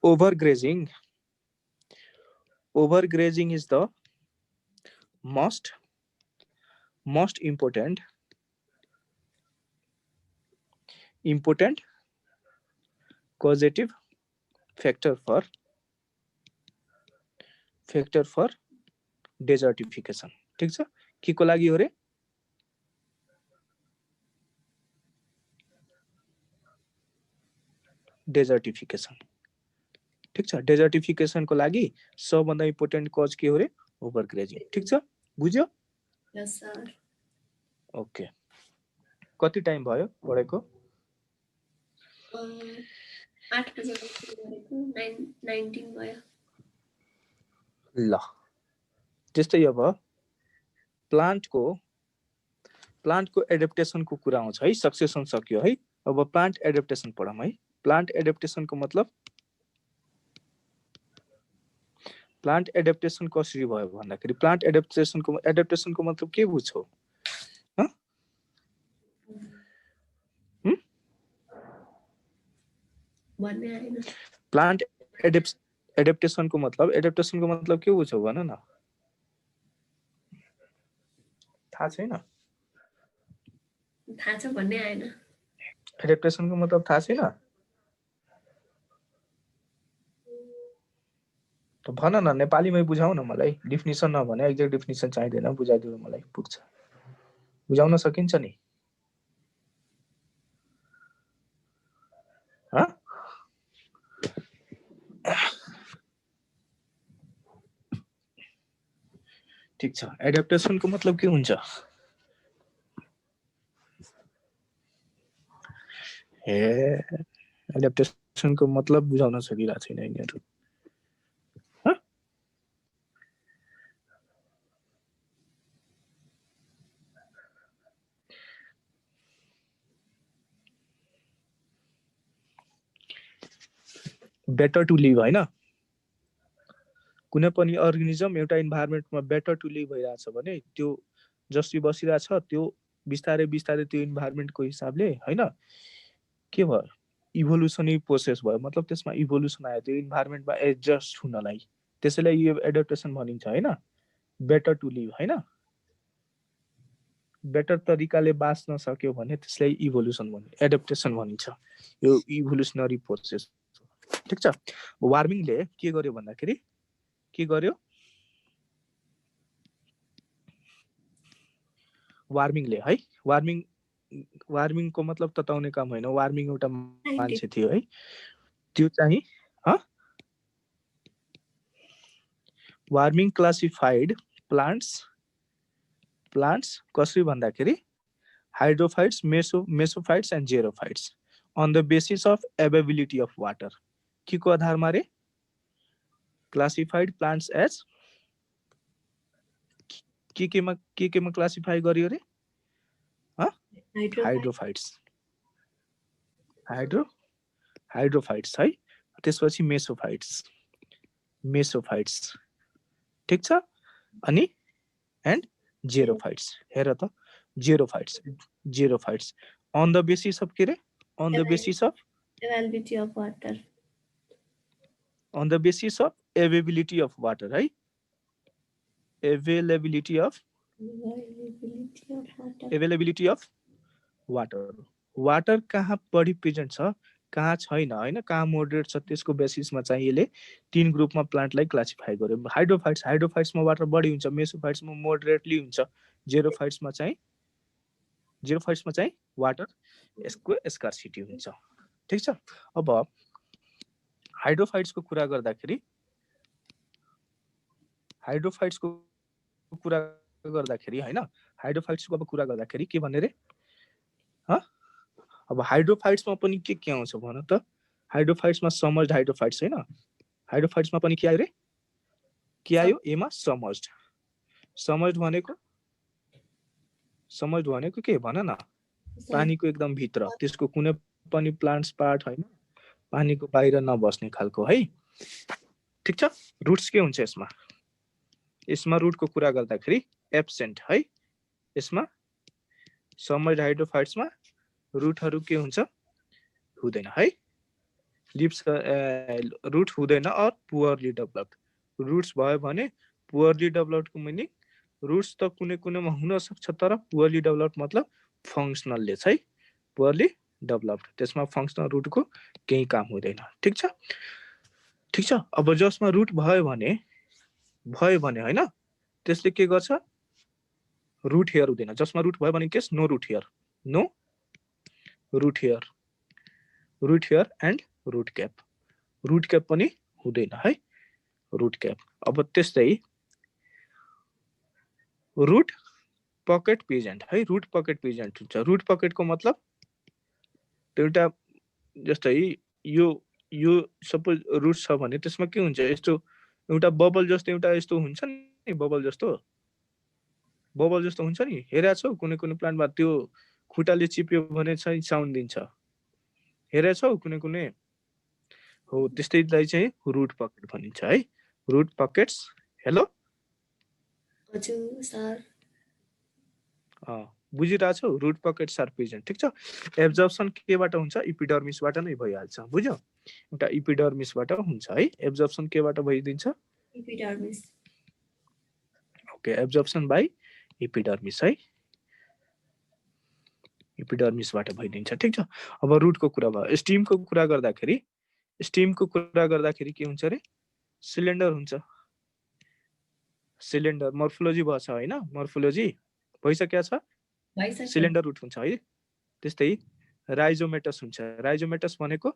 overgrazing is the most important causative factor for desertification ठीक छ के को लागि हो रे डेजर्टिफिकेसन ठीक छ डेजर्टिफिकेसन को लागि सबभन्दा इम्पोर्टेन्ट कज के हो रे ओभरग्रेजिङ ठीक छ बुझ्यो यस सर ओके कति टाइम भयो पढेको 8 बजे गरेको 19 भयो ल त्यस्तै अब प्लान्टको एडाप्टेसनको कुरा आउँछ है सक्सेसन सक्यो है अब प्लान्ट एडाप्टेसन पढौँ है प्लान्ट एडाप्टेसनको मतलब प्लान्ट एडाप्टेसन कसरी भयो भन्दाखेरि प्लान्ट एडाप्टेसनको मतलब के बुझ्छौ भन्ने हैन प्लान्ट एडाप्टेसनको मतलब के बुझ्छौ भन न थाहा छैन थाहा छ भन्ने हैन एडाप्टेसनको मतलब थाहा छैन त भन न नेपालीमै बुझाउ न मलाई डेफिनेसन नभने एक्ज्याक्ट डेफिनेसन चाहिदैन बुझाइदिनु मलाई पुग्छ बुझाउन सकिन्छ नि ह ठीक छ एडाप्टेसनको मतलब के हुन्छ ए एडाप्टेसनको मतलब बुझाउन सकिरहेको छैन यिनीहरू बेटर टु लिभ हैन कुनै पनि अर्गानिजम एउटा इन्भाइरोमेन्टमा बेटर टु लिभ भइरहेछ भने त्यो जसरी बसिरहेछ त्यो बिस्तारै बिस्तारै त्यो इन्भाइरोमेन्टको हिसाबले हैन के भयो इभोल्युसनरी प्रोसेस भयो मतलब त्यसमा इभोल्युसन आयो त्यो इन्भाइरोमेन्टमा एडजस्ट हुनलाई त्यसैलाई यो एडाप्टेसन भनिन्छ हैन बेटर टु लिभ हैन बेटर तरिकाले बाँच्न सक्यो भने त्यसलाई इभोल्युसन भनिन्छ एडाप्टेसन भनिन्छ यो इभोल्युसनरी प्रोसेस ठीक छ वार्मिङले के गर्यो भन्दाखेरि के गर्यो वार्मिङले है वार्मिङको मतलब तताउने काम होइन वार्मिङ एउटा मान्छे थियो है त्यो चाहिँ वार्मिङ क्लासिफाइड प्लान्ट्स कसरी भन्दाखेरि hydrophytes mesophytes and xerophytes on the basis of availability of water के को आधारमा रे classified plants as के मा क्लासिफाई गरियो रे हाइड्रोफाइट्स हाइड्रोफाइट्स है त्यसपछि मेसोफाइट्स ठीक छ अनि एन्ड जेरोफाइट्स हेर त xerophytes on the basis of के रे on the basis of availability of water on the basis of availability of water right availability of water कहाँ बढी प्रेजेन्ट छ कहाँ छैन हैन कहाँ मोडरेट छ त्यसको बेसिसमा चाहिँ यसले तीन ग्रुपमा प्लान्टलाई क्लासिफाई गर्यो हाइड्रोफाइट्समा वाटर बढी हुन्छ मेसोफाइट्समा मोडरेटली हुन्छ जेरोफाइट्समा चाहिँ वाटर यसको स्कार्सिटी हुन्छ ठीक छ अब हाइड्रोफाइट्सको कुरा गर्दाखेरि हैन हाइड्रोफाइट्सको अब कुरा गर्दाखेरि के भन्ने रे अब हाइड्रोफाइट्समा पनि के आउँछ भन त हाइड्रोफाइट्समा समर्ज्ड हाइड्रोफाइट्स हैन हाइड्रोफाइट्समा पनि के आयो रे के आयो एमा समर्ज्ड भनेको के भन न पानीको एकदम भित्र त्यसको कुनै पनि प्लान्ट्स पार्ट हैन पानीको बाहिर नबस्ने खालको है ठीक छ रुट्स के हुन्छ यसमा रुटको कुरा गर्दाखेरि एब्सेन्ट है यसमा समर्ज्ड हाइड्रोफाइट्समा रुटहरु के हुन्छ हुँदैन है लिप्स रुट हुँदैन और पुअरली डेभलप्ड रुट्स भयो भने पुअरली डेभलप्डको मिनिङ रुट्स त कुनै हुन सक्छ तर पुअरली डेभलप्ड मतलब फंक्शनल ले है पुअरली डेभलप्ड त्यसमा फंक्शनल रुटको केही काम हुँदैन ठीक छ अब जसमा रुट भयो भने हैन त्यसले के गर्छ रुट हेयर हुँदैन जसमा रुट भयो भने case no root hair and root cap पनि हुँदैन है रुट क्याप अब त्यस्तै रुट पकेट पेजेन्ट है रुट पकेट पेजेन्ट हुन्छ रुट पकेटको मतलब एउटा जस्तै यो सपोज रुट छ भने त्यसमा के हुन्छ यस्तो एउटा बबल जस्तो एउटा यस्तो हुन्छ नि बबल जस्तो हुन्छ नि हेरेको छौ कुनै प्लान्टमा त्यो खुट्टाले चिप्यो भने चाहिँ साउन्ड दिन्छ हेरेको छौ कुनै हो त्यस्तैलाई चाहिँ रुट पकेट भनिन्छ है रुट पकेट्स हेलो हजुर सर बुझिरहेको छौ रुट पकेट्स आर प्रेजेन्ट ठीक छ एब्जर्प्सन केबाट हुन्छ इपिडर्मिसबाट नै भइहाल्छ बुझ्यौ एउटा इपिडर्मिसबाट हुन्छ है एब्जर्प्सन केबाट भइदिन्छ epidermis okay absorption by epidermis है इपिडर्मिसबाट भइदिन्छ ठीक छ अब रुटको कुरा भयो स्टिमको कुरा गर्दाखेरि के हुन्छ रे सिलिन्डर हुन्छ सिलिन्डर मर्फोलोजी भएछ हैन मर्फोलोजी भइसकेको छ भइसक्यो सिलिन्डर रुट हुन्छ है त्यस्तै राइजोमेटस हुन्छ राइजोमेटस भनेको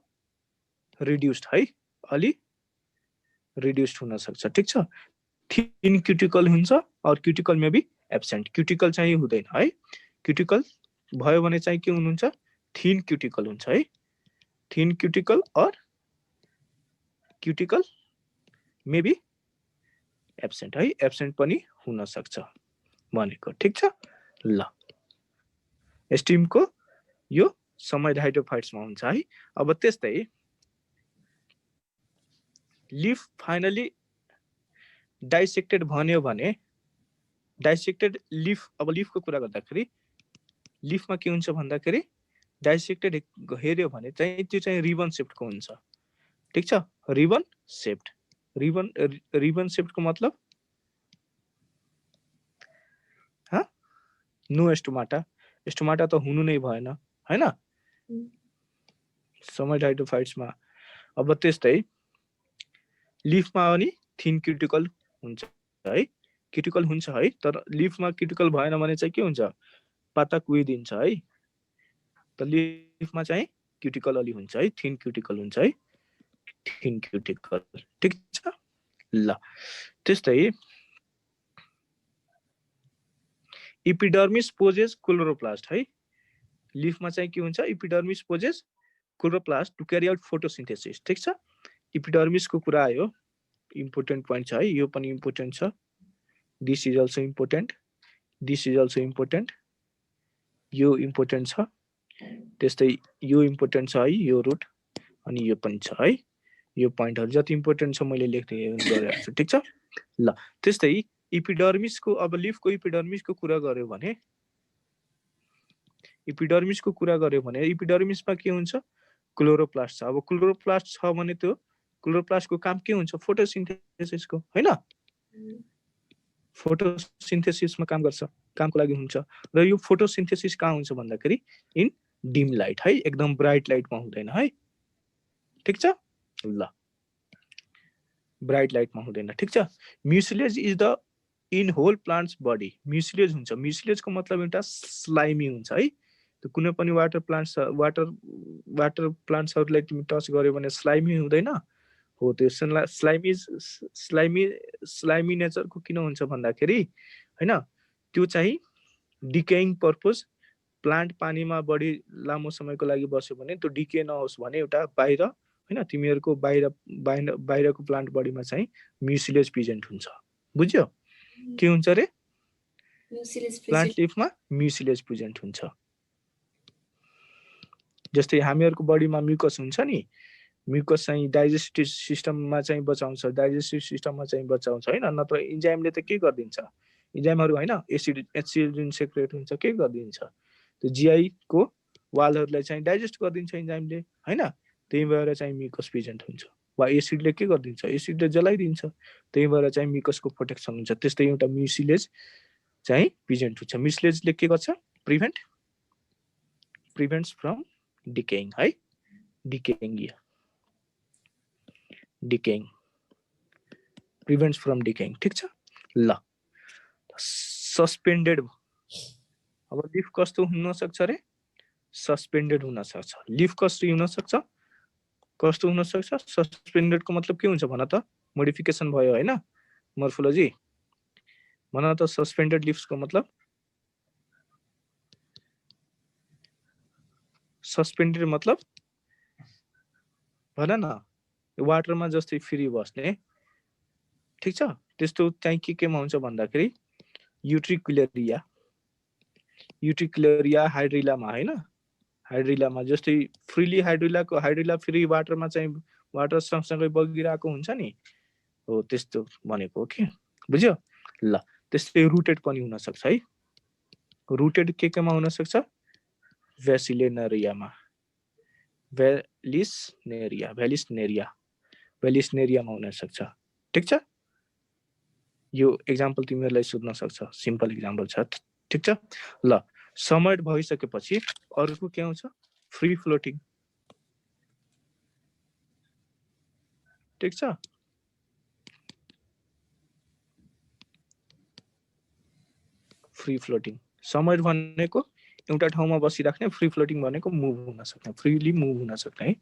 रिड्युस्ड है अलि रिड्युस्ड हुन सक्छ ठीक छ थिन क्युटिकल हुन्छ और cuticle may be absent cuticle चाहिँ हुँदैन है क्युटिकल भयो भने चाहिँ के हुनुहुन्छ थिन क्युटिकल हुन्छ है थिन क्युटिकल और क्युटिकल मे बी एब्सेन्ट है एब्सेन्ट पनि हुन सक्छ भनेको ठीक छ ल स्टिमको यो समोइड हाइड्रोफाइट्समा हुन्छ है अब त्यस्तै लिफ फाइनली डाइसेक्टेड भन्यो भने डाइसेक्टेड लिफ अब लिफको कुरा गर्दाखेरि लिफमा के हुन्छ भन्दाखेरि डाइसेक्टेड हेर्यो भने चाहिँ त्यो चाहिँ रिबन शेप्डको हुन्छ ठीक छ रिबन शेप्ड रिबन शेप्डको मतलब नो स्टोमाटा स्टोमाटा त हुनु नै भएन हैन समोइड हाइड्रोफाइट्समा अब त्यस्तै लिफमा अनि थिन क्युटिकल हुन्छ है क्युटिकल हुन्छ है तर लिफमा क्युटिकल भएन भने चाहिँ के हुन्छ पाता कुइदिन्छ है त लिफमा चाहिँ क्युटिकल अलि हुन्छ है थिन क्युटिकल हुन्छ है थिन क्युटिकल ठीक छ ल त्यस्तै इपिडर्मिस पोजेस क्लोरोप्लास्ट है लिफमा चाहिँ के हुन्छ epidermis possess chloroplast to carry out photosynthesis ठीक छ इपिडर्मिसको कुरा आयो इम्पोर्टेन्ट पोइन्ट छ है यो पनि इम्पोर्टेन्ट छ this is also important this is also important यो इम्पोर्टेन्ट छ त्यस्तै यो इम्पोर्टेन्ट छ है यो रुट अनि यो पनि छ है यो पोइन्टहरु जति इम्पोर्टेन्ट छ मैले लेख्दै गरेको छु ठीक छ ल त्यस्तै इपिडर्मिसको अब लिफको इपिडर्मिसको कुरा गर्यो भने इपिडर्मिसमा के हुन्छ क्लोरोप्लास्ट छ अब क्लोरोप्लास्ट छ भने त्यो क्लोरोप्लास्टको काम के हुन्छ फोटोसिन्थेसिसको हैन फोटोसिन्थेसिसमा काम गर्छ कामको लागि हुन्छ र यो फोटोसिन्थेसिस कहाँ हुन्छ भन्दाखेरि इन डिम लाइट है एकदम ब्राइट लाइटमा हुँदैन है ठीक छ ल ब्राइट लाइटमा हुँदैन ठीक छ mucilage is the in whole plants body mucilage हुन्छ म्युसिलेजको मतलब एउटा स्लाइमी हुन्छ है त्यो कुनै पनि वाटर प्लान्ट्सहरुलाई तिमी टच गर्यो भने स्लाइमी हुँदैन हो त्यो स्लाइमी नेचरको किन हुन्छ भन्दाखेरि हैन त्यो चाहिँ डिकेइङ पर्पज प्लान्ट पानीमा बढी लामो समयको लागि बस्यो भने त्यो डिके नहोस् भने एउटा बाहिर हैन तिमीहरुको बाहिरको प्लान्ट बडीमा चाहिँ म्युसिलेज प्रेजेन्ट हुन्छ बुझ्यो के हुन्छ रे प्लान्ट लिफमा म्युसिलेज प्रेजेन्ट हुन्छ जस्तै हामीहरुको बडीमा म्युकस हुन्छ नि म्युकस चाहिँ डाइजेस्टिभ सिस्टममा चाहिँ बचाउँछ हैन नत्र इन्जाइमले त के गर्दिन्छ इन्जाइमहरु हैन एसिड जुन सेक्रेट हुन्छ के गर्दिन्छ त्यो जीआई को वालहरुलाई चाहिँ डाइजेस्ट गर्दिन्छ इन्जाइमले हैन त्यही भएर चाहिँ म्युकस प्रेजेन्ट हुन्छ वा एसिडले के गर्दिन्छ एसिडले जलाइदिन्छ त्यही भएर चाहिँ म्युकसको प्रोटेक्सन हुन्छ त्यस्तै एउटा म्युसिलेज चाहिँ प्रेजेन्ट हुन्छ म्युसिलेजले के गर्छ प्रिभेन्ट्स फ्रम डिकेइङ है डिकेइङ प्रिभेन्ट्स फ्रम डिकेइङ ठीक छ ल सस्पेन्डेड अब लिफ कस्तो हुन सक्छ रे सस्पेन्डेड हुन सक्छ लिफ कस्तो हुन सक्छ सस्पेन्डेडको मतलब के हुन्छ भन त मोडिफिकेसन भयो हैन मोर्फोलोजी भन त सस्पेन्डेड लिफ्सको मतलब सस्पेन्डेड मतलब भन न वाटरमा जस्तै फ्री बस्ने ठीक छ त्यस्तो चाहिँ केमा हुन्छ भन्दाखेरि युट्रिकुलेरिया हाइड्रिलामा हैन हाइड्रिलामा जस्तै फ्रीली हाइड्रिला फ्री वाटरमा चाहिँ वाटर सँगसँगै बगिरहेको हुन्छ नि हो त्यस्तो भनेको हो के बुझ्यो ल त्यस्तै रुटेड पनि हुन सक्छ है रुटेड केमा हुन सक्छ भेलिस्नेरियामा हुन सक्छ ठीक छ यो एक्जाम्पल तिमीहरुलाई सोध्न सक्छ सिम्पल एक्जाम्पल छ ठीक छ ल समर्ड भइसकेपछि अर्को के आउँछ फ्री फ्लोटिङ ठीक छ फ्री फ्लोटिङ। सबमर्ज भनेको एउटा ठाउँमा बसिराख्ने, फ्री फ्लोटिङ भनेको मुभ हुन सक्ने, फ्रीली मुभ हुन सक्ने है।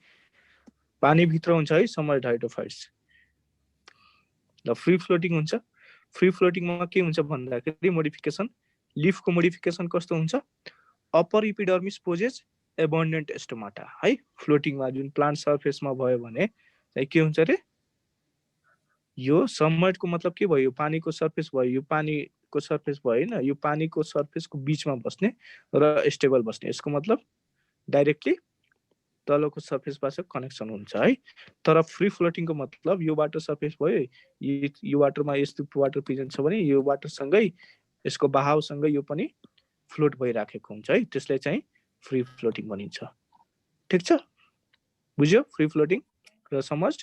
पानी भित्र हुन्छ है सबमर्ज हाइड्रोफाइट्स। ल फ्री फ्लोटिङ हुन्छ। फ्री फ्लोटिङमा के हुन्छ भन्दाखेरि मोडिफिकेसन, लिफको मोडिफिकेसन कस्तो हुन्छ, upper epidermis possess abundant stomata है। फ्लोटिङमा जुन प्लान्ट सर्फेसमा भयो भने चाहिँ के हुन्छ रे, यो सबमर्जको मतलब के भयो, पानीको सर्फेस भयो, यो पानीको सर्फेस भयो हैन, यो पानीको सर्फेसको बीचमा बस्ने र स्टेबल बस्ने। यसको मतलब डाइरेक्टली तलको सर्फेसबाट कनेक्सन हुन्छ है। तर फ्री फ्लोटिङको मतलब यो वाटर सर्फेस भयो, यो वाटरमा यस्तो वाटर प्रेजेन्ट छ भने यो वाटरसँगै यसको बहावसँगै यो पनि फ्लोट भइराखेको हुन्छ है, त्यसलाई चाहिँ फ्री फ्लोटिङ भनिन्छ। ठीक छ, बुझ्यो फ्री फ्लोटिङ र समर्ज्ड।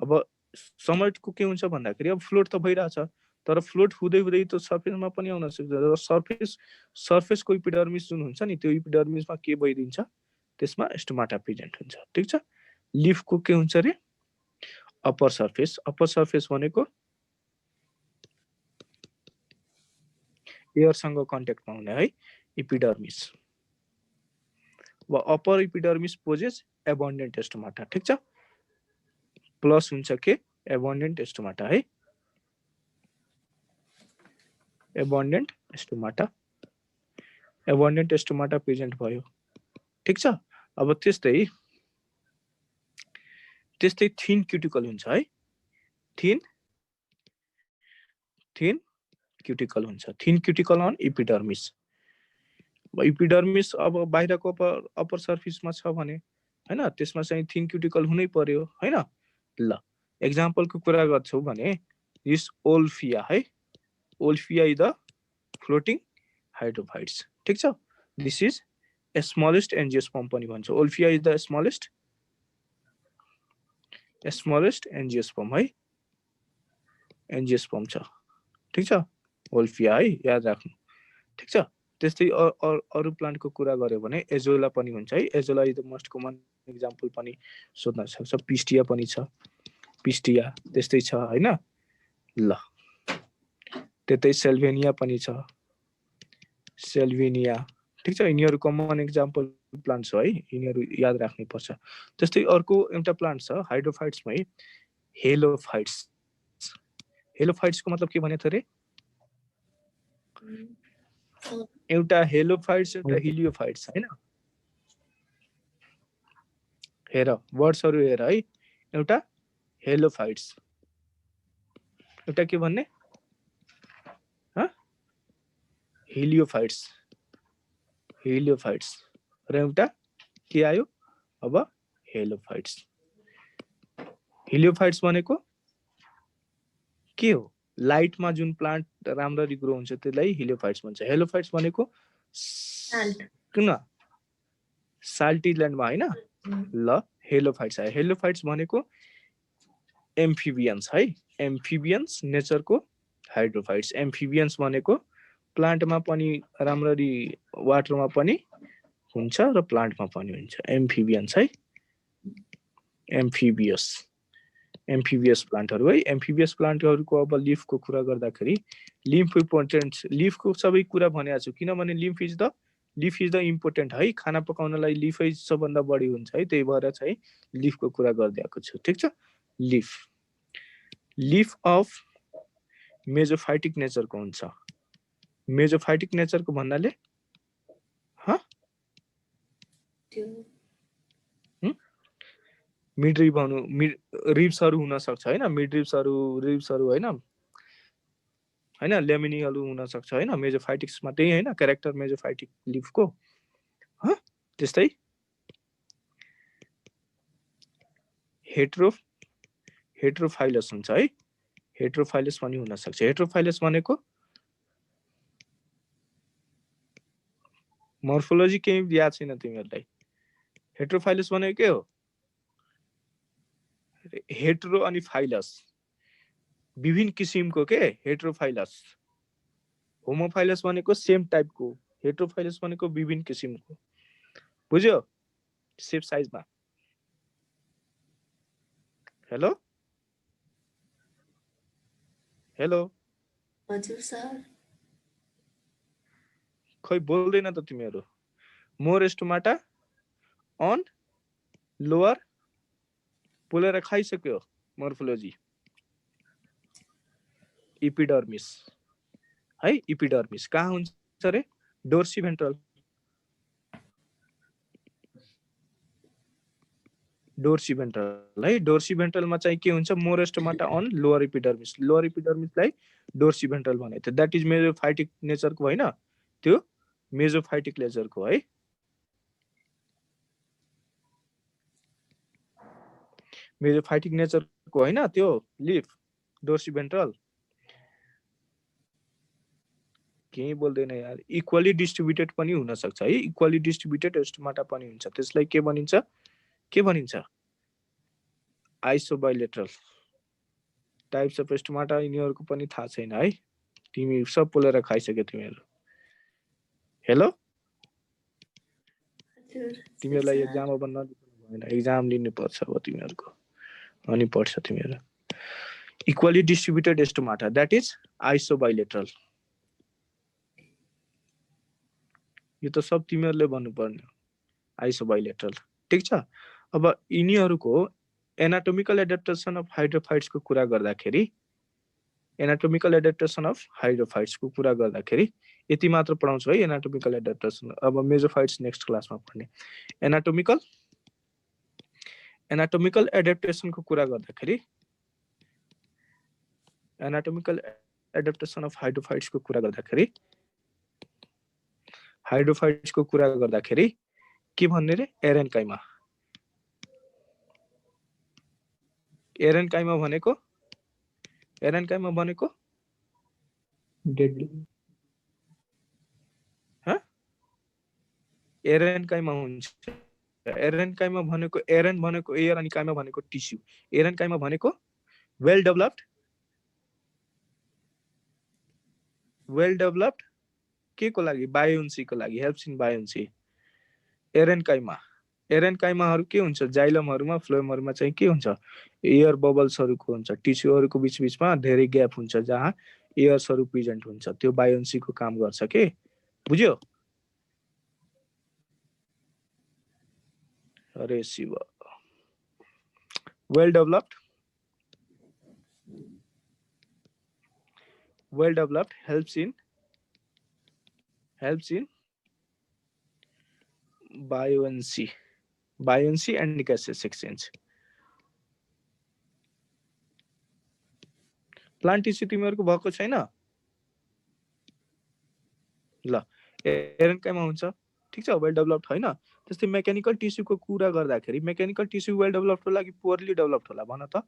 अब समर्ज्डको के हुन्छ भन्दाखेरि अब फ्लोट त भइरहेछ, तर फ्लोट हुँदै हुँदै त सर्फेसमा पनि आउन सक्छ। र सर्फेसको इपिडर्मिस जुन हुन्छ नि, त्यो इपिडर्मिसमा के भइदिन्छ, त्यसमा स्टोमाटा प्रेजेन्ट हुन्छ। ठीक छ। लिफको के हुन्छ रे, अप्पर सर्फेस। अप्पर सर्फेस भनेको एयरसँग कन्ट्याक्टमा हुने है, इपिडर्मिस। वा upper epidermis possess abundant stomata. ठीक छ, प्लस हुन्छ के एबन्डेन्ट स्टोमाटा है, abundant stomata. Abundant stomata present भयो। ठीक छ। अब त्यस्तै थिन क्युटिकल हुन्छ है, थिन क्युटिकल हुन्छ। Thin cuticle on epidermis. Epidermis अब बाहिरको अप्पर सर्फेसमा छ भने हैन, त्यसमा चाहिँ थिन क्युटिकल हुनै पर्यो हैन। ल एक्जाम्पलको कुरा गर्छौ भने दिस ओल्फिया है, ओल्फिया इज द फ्लोटिङ हाइड्रोफाइट्स। ठीक छ। दिस इज स्मलेस्ट एन्जियोस्पर्म पनि भन्छ। ओल्फिया इज द स्मलेस्ट एन्जियोस्पर्म है, एन्जियोस्पर्म छ। ठीक छ, ओल्फिया है, याद राख्नु। ठीक छ। त्यस्तै अरु प्लान्टको कुरा गर्यो भने एजोला पनि हुन्छ है। Azolla is the most common example पनि सोध्न सक्छ। पिस्टिया पनि छ, पिस्टिया त्यस्तै छ हैन। ल त्यतै सेल्भेनिया पनि छ, सेल्भेनिया। ठीक छ, यिनीहरू कमन एक्जाम्पल प्लान्ट्स हो है, यिनीहरू याद राख्नै पर्छ। त्यस्तै अर्को एउटा प्लान्ट छ हाइड्रोफाइट्समै, हेलोफाइट्स। हेलोफाइट्सको मतलब के भने त रे, एउटा हेलोफाइट्स एउटा हिलियोफाइट्स हैन। हेर वर्ड्सहरु हेर है, एउटा हेलोफाइट्स, एउटा के भन्ने हिलियोफाइट्स, हिलियोफाइट्स र एउटा के आयो अब हेलोफाइट्स। हिलियोफाइट्स भनेको के हो, लाइटमा जुन प्लान्ट राम्ररी ग्रो हुन्छ त्यसलाई हिलियोफाइट्स भन्छ। हेलोफाइट्स भनेको किन साल्टी ल्यान्डमा हैन। ल हेलोफाइट्स आयो। हेलोफाइट्स भनेको एम्फिबियन्स है, एम्फिबियन्स नेचरको हाइड्रोफाइट्स। एम्फिबियन्स भनेको प्लान्टमा पनि राम्ररी वाटरमा पनि हुन्छ र प्लान्टमा पनि हुन्छ, एम्फिबियन्स है, एम्फिबियस प्लान्टहरु है। एम्फिबियस प्लान्टहरुको अब लिफको कुरा गर्दाखेरि लिफ इम्पोर्टेन्ट, लिफको सबै कुरा भनेको छु किनभने लिफ इज द इम्पोर्टेन्ट है। खाना पकाउनलाई लिफै सबभन्दा बढी हुन्छ है, त्यही भएर चाहिँ लिफको कुरा गरिदिएको छु। ठीक छ। लिफ अफ मेजोफाइटिक नेचरको हुन्छ। मेजोफाइटिक नेचरको भन्नाले मिड रिब्सहरु हुन सक्छ हैन, मिड रिब्सहरु हैन, लेमिनीहरु हुन सक्छ हैन। मेजोफाइटिक्समा त्यही हैन क्यारेक्टर मेजोफाइटिक लिफको। त्यस्तै हेट्रोफाइलस हुन्छ है, हेट्रोफाइलस पनि हुन सक्छ। हेट्रोफाइलस भनेको मोर्फोलोजी केही याद छैन तिमीहरुलाई। हेट्रोफाइलस भनेको के हो, हेट्रो अनि फाइलस विभिन्न किसिमको के हेट्रोफाइलस। होमोफाइलस भनेको सेम टाइपको, हेट्रोफाइलस भनेको विभिन्न किसिमको। बुझ्यो सेप साइजमा। हेलो हेलो हजुर सर। खै बोल्दैन त तिमीहरू मोर स्टोमाटा अन लोअर बोलेर खाइसक्यो मोर्फोलोजी इपिडर्मिस है इपिडर्मिस कहाँ हुन्छ रे डोर्सी भेन्ट्रल है डोर्सी भेन्ट्रलमा चाहिँ के हुन्छ मोर स्टोमाटा अन लोअर इपिडर्मिसलाई डोर्सी भेन्ट्रल भनेको थियो द्याट इज मेजोफाइटिक नेचरको होइन त्यो मेजोफाइटिक नेचरको है मेजोफाइटिक नेचरको होइन त्यो लिफ डोर्सी भेन्ट्रल केही बोल्दैन यार इक्वली डिस्ट्रिब्युटेड पनि हुन सक्छ है इक्वली डिस्ट्रिब्युटेड स्टोमाटा पनि हुन्छ त्यसलाई के भनिन्छ आइसोबाइलेटरल टाइप्स अफ स्टोमाटा यिनीहरूको पनि थाहा छैन है तिमी सब पोलेर खाइसक्यो तिमीहरू हेलो तिमीहरूलाई एक्जाम अब नदिनु भएन एक्जाम लिनु पर्छ अब तिमीहरूको अनि पढ्छ तिमीहरू equally distributed stomata that is isobilateral यो त सब तिमीहरूले भन्नुपर्ने आइसोबाइलेटरल ठीक छ अब यिनीहरूको एनाटोमिकल एडाप्टेसन अफ हाइड्रोफाइट्सको कुरा गर्दाखेरि यति मात्र पढाउँछु है एनाटोमिकल एडाप्टेसन अब मेजोफाइट्स नेक्स्ट क्लासमा पढ्ने एनाटोमिकल एडाप्टेसनको कुरा गर्दाखेरि एनाटोमिकल एडाप्टेसन अफ हाइड्रोफाइट्सको कुरा गर्दाखेरि के भन्ने रे एरेन्काइमा भनेको डेडली एरेन्काइमा हुन्छ एरेन्काइमा भनेको एरेन भनेको एयर अनि काइमा भनेको टिस्यु एरेन्काइमा भनेको वेल डेभलप्ड के को लागि बायोन्सीको लागि हेल्प्स इन बायोन्सी एरेन्काइमाहरू के हुन्छ जाइलमहरुमा फ्लोएमहरुमा चाहिँ के हुन्छ एयर बबल्सहरुको हुन्छ टिस्युहरुको बीचमा धेरै ग्याप हुन्छ जहाँ एयर्सहरु प्रेजेन्ट हुन्छ त्यो बायोन्सीको काम गर्छ के बुझ्यो अरे शिव well developed helps in buoyancy and gaseous exchange. Plant tissue तिमीहरुको भएको छैन ल एरेन्काइमा हुन्छ ठीक छ वेल डेभलप्ड हैन त्यस्तै मेकानिकल टिस्युको कुरा गर्दाखेरि मेकानिकल टिस्यु वेल डेभलप्ड होला कि पुअरली डेभलप्ड होला भन त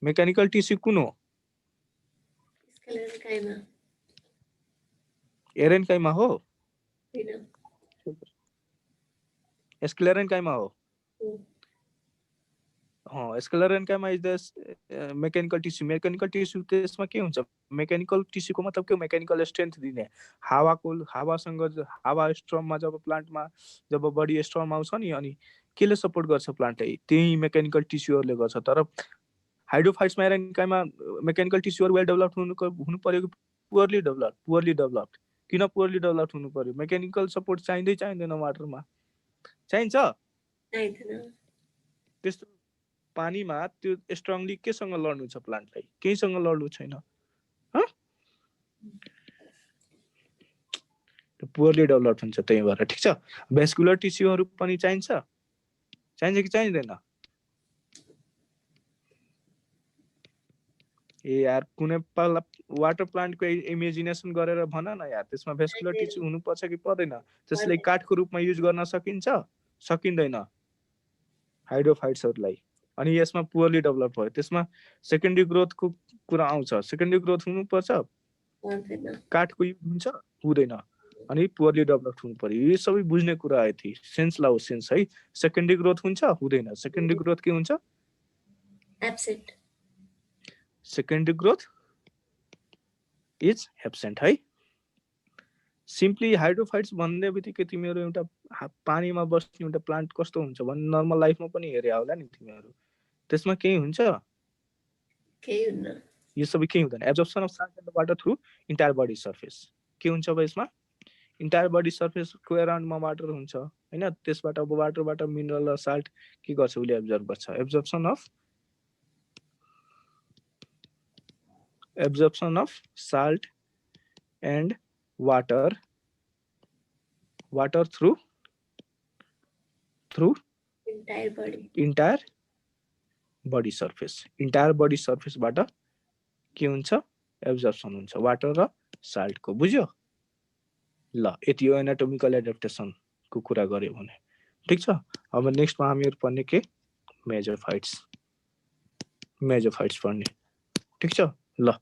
मेकानिकल टिस्यु कुन हो एरेन्काइमा हो स्क्लेरेन्काइमा हो sclerenchyma is the mechanical tissue त्यसमा के हुन्छ मेकानिकल टिस्युको मतलब के मेकानिकल स्ट्रेन्थ दिने हावा स्ट्रममा जब प्लान्टमा जब बडी स्ट्रम आउँछ नि अनि केले सपोर्ट गर्छ प्लान्टलाई त्यही मेकानिकल टिस्युहरुले गर्छ तर हाइड्रोफाइट्समा एरेन्काइमा मेकानिकल टिस्युहरु वेल डेभलप्ड हुनु पर्यो कि पुअरली डेभलप्ड किन पुअरली डेभलप्ड हुनु पर्यो मेकानिकल सपोर्ट चाहिँदैन वाटरमा चाहिन्छ त्यस्तो पानीमा त्यो स्ट्रङली केसँग लड्नु छ प्लान्टलाई केहीसँग लड्नु छैन पुअरली डेभलप्ड हुन्छ त्यही भएर ठीक छ भेस्कुलर टिस्युहरु पनि चाहिन्छ कि चाहिँदैन ए यार कुनै वाटर प्लान्टको इमेजिनेसन गरेर भन न यार त्यसमा भेस्कुलर टिस्यु हुनु पर्छ कि पर्दैन त्यसलाई काठको रूपमा युज गर्न सकिँदैन हाइड्रोफाइट्सहरुलाई अनि यसमा पुअरली डेभलप भयो त्यसमा सेकेन्डरी ग्रोथको कुरा आउँछ सेकेन्डरी ग्रोथ हुनु पर्छ काठको युज हुन्छ हुँदैन अनि पुअरली डेभलप हुनु पर्यो यो सबै बुझ्ने कुरा आयो थियो सेन्स लाउ सेन्स है सेकेन्डरी ग्रोथ हुन्छ हुँदैन सेकेन्डरी ग्रोथ के हुन्छ absent secondary growth is absent है सिम्पली हाइड्रोफाइट्स भन्ने बित्तिकै तिमीहरु एउटा पानीमा बस्ने एउटा प्लान्ट कस्तो हुन्छ भन्ने नर्मल लाइफमा पनि हेरे होला नि तिमीहरु त्यसमा केही हुन्छ केही हुन्न यो सबै के हुँदैन absorption of salt and water through entire body surface के हुन्छ अब यसमा इन्टायर बडी सर्फेसको अराउन्डमा वाटर हुन्छ हैन त्यसबाट अब वाटरबाट मिनरल र साल्ट के गर्छ उले एब्जर्ब गर्छ absorption of salt and water through entire body सर्फेसबाट के हुन्छ एब्जर्प्सन हुन्छ वाटर र साल्टको बुझ्यो ल यति यो एनाटोमिकल एडाप्टेसन को कुरा गर्यो भने ठीक छ अब नेक्स्टमा हामीहरु पढ्ने के मेजर फाइट्स पढ्ने ठीक छ ल